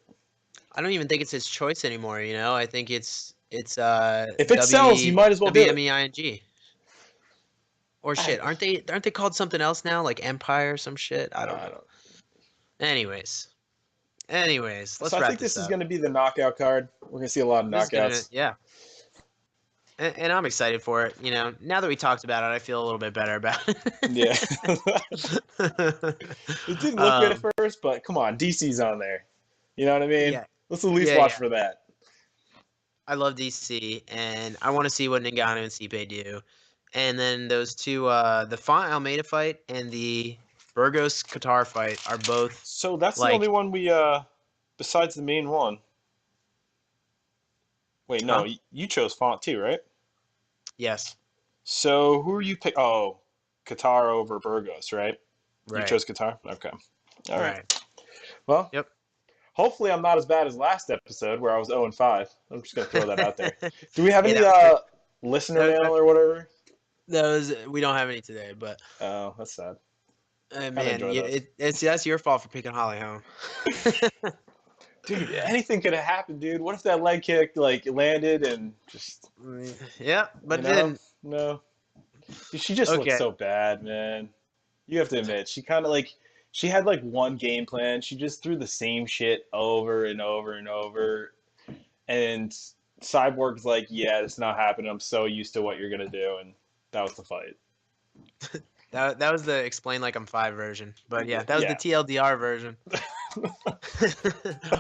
[SPEAKER 2] I don't even think it's his choice anymore, you know? I think it's
[SPEAKER 3] If it sells, you might as well do it.
[SPEAKER 2] WMEING. Or shit, aren't they called something else now? Like Empire or some shit? I don't know. Anyways, let's
[SPEAKER 3] So I
[SPEAKER 2] wrap
[SPEAKER 3] think this is
[SPEAKER 2] up.
[SPEAKER 3] going to be the knockout card. We're going to see a lot of
[SPEAKER 2] This is gonna-
[SPEAKER 3] knockouts.
[SPEAKER 2] yeah. And I'm excited for it. You know, now that we talked about it, I feel a little bit better about it.
[SPEAKER 3] Yeah. It didn't look good at first, but come on, DC's on there. You know what I mean?
[SPEAKER 2] Yeah.
[SPEAKER 3] Let's at least
[SPEAKER 2] Yeah,
[SPEAKER 3] watch
[SPEAKER 2] yeah.
[SPEAKER 3] for that.
[SPEAKER 2] I love DC, and I want to see what Ngannou and Stipe do. And then those two, the Font Almeida fight and the Burgos Kattar fight are both.
[SPEAKER 3] So that's
[SPEAKER 2] Like-
[SPEAKER 3] the only one we, besides the main one. Wait, no,
[SPEAKER 2] Huh?
[SPEAKER 3] you chose Font too, right?
[SPEAKER 2] Yes.
[SPEAKER 3] So who are you pick? Oh, Kattar over Burgos, right?
[SPEAKER 2] Right.
[SPEAKER 3] You chose Kattar? Okay. All right.
[SPEAKER 2] Right.
[SPEAKER 3] Well,
[SPEAKER 2] Yep.
[SPEAKER 3] hopefully I'm not as bad as last episode where I was 0-5. I'm just going to throw that out there. Do we have
[SPEAKER 2] Hey,
[SPEAKER 3] any
[SPEAKER 2] that-
[SPEAKER 3] listener
[SPEAKER 2] that-
[SPEAKER 3] mail or whatever?
[SPEAKER 2] We don't have any today, but
[SPEAKER 3] Oh, that's sad.
[SPEAKER 2] man,
[SPEAKER 3] enjoy those.
[SPEAKER 2] that's your fault for picking Holly home.
[SPEAKER 3] Dude, anything could have happened, dude. What if that leg kick like landed and just
[SPEAKER 2] Yeah, but
[SPEAKER 3] you
[SPEAKER 2] it
[SPEAKER 3] know?
[SPEAKER 2] didn't.
[SPEAKER 3] No. Dude, she just looked
[SPEAKER 2] Okay.
[SPEAKER 3] so bad, man. You have to admit, she kind of like she had like one game plan. She just threw the same shit over and over and over. And Cyborg's like, yeah, it's not happening. I'm so used to what you're gonna do, and that was the fight.
[SPEAKER 2] That was the explain like I'm 5 version. But yeah, that was the TLDR version.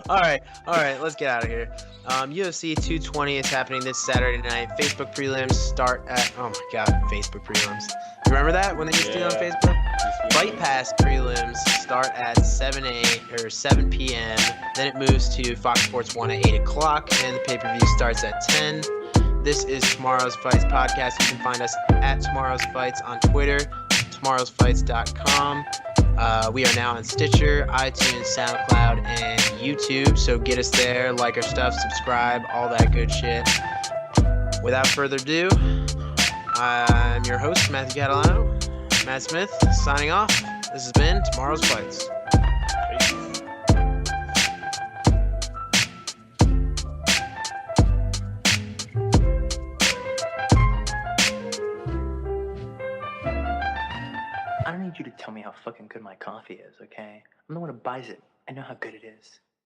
[SPEAKER 2] all right, let's get out of here. UFC 220 is happening this Saturday night. Facebook prelims start at Facebook prelims. You remember that when they used to do it on Facebook? Fight Pass prelims start at 7 p.m. Then it moves to Fox Sports 1 at 8 o'clock, and the pay-per-view starts at 10. This is Tomorrow's Fights podcast. You can find us at Tomorrow's Fights on Twitter, tomorrowsfights.com. We are now on Stitcher, iTunes, SoundCloud, and YouTube. So get us there, like our stuff, subscribe, all that good shit. Without further ado, I'm your host, Matthew Catalano. Matt Smith, signing off. This has been Tomorrow's Fights.
[SPEAKER 4] how fucking good my coffee is, okay? I'm the one who buys it. I know how good it is.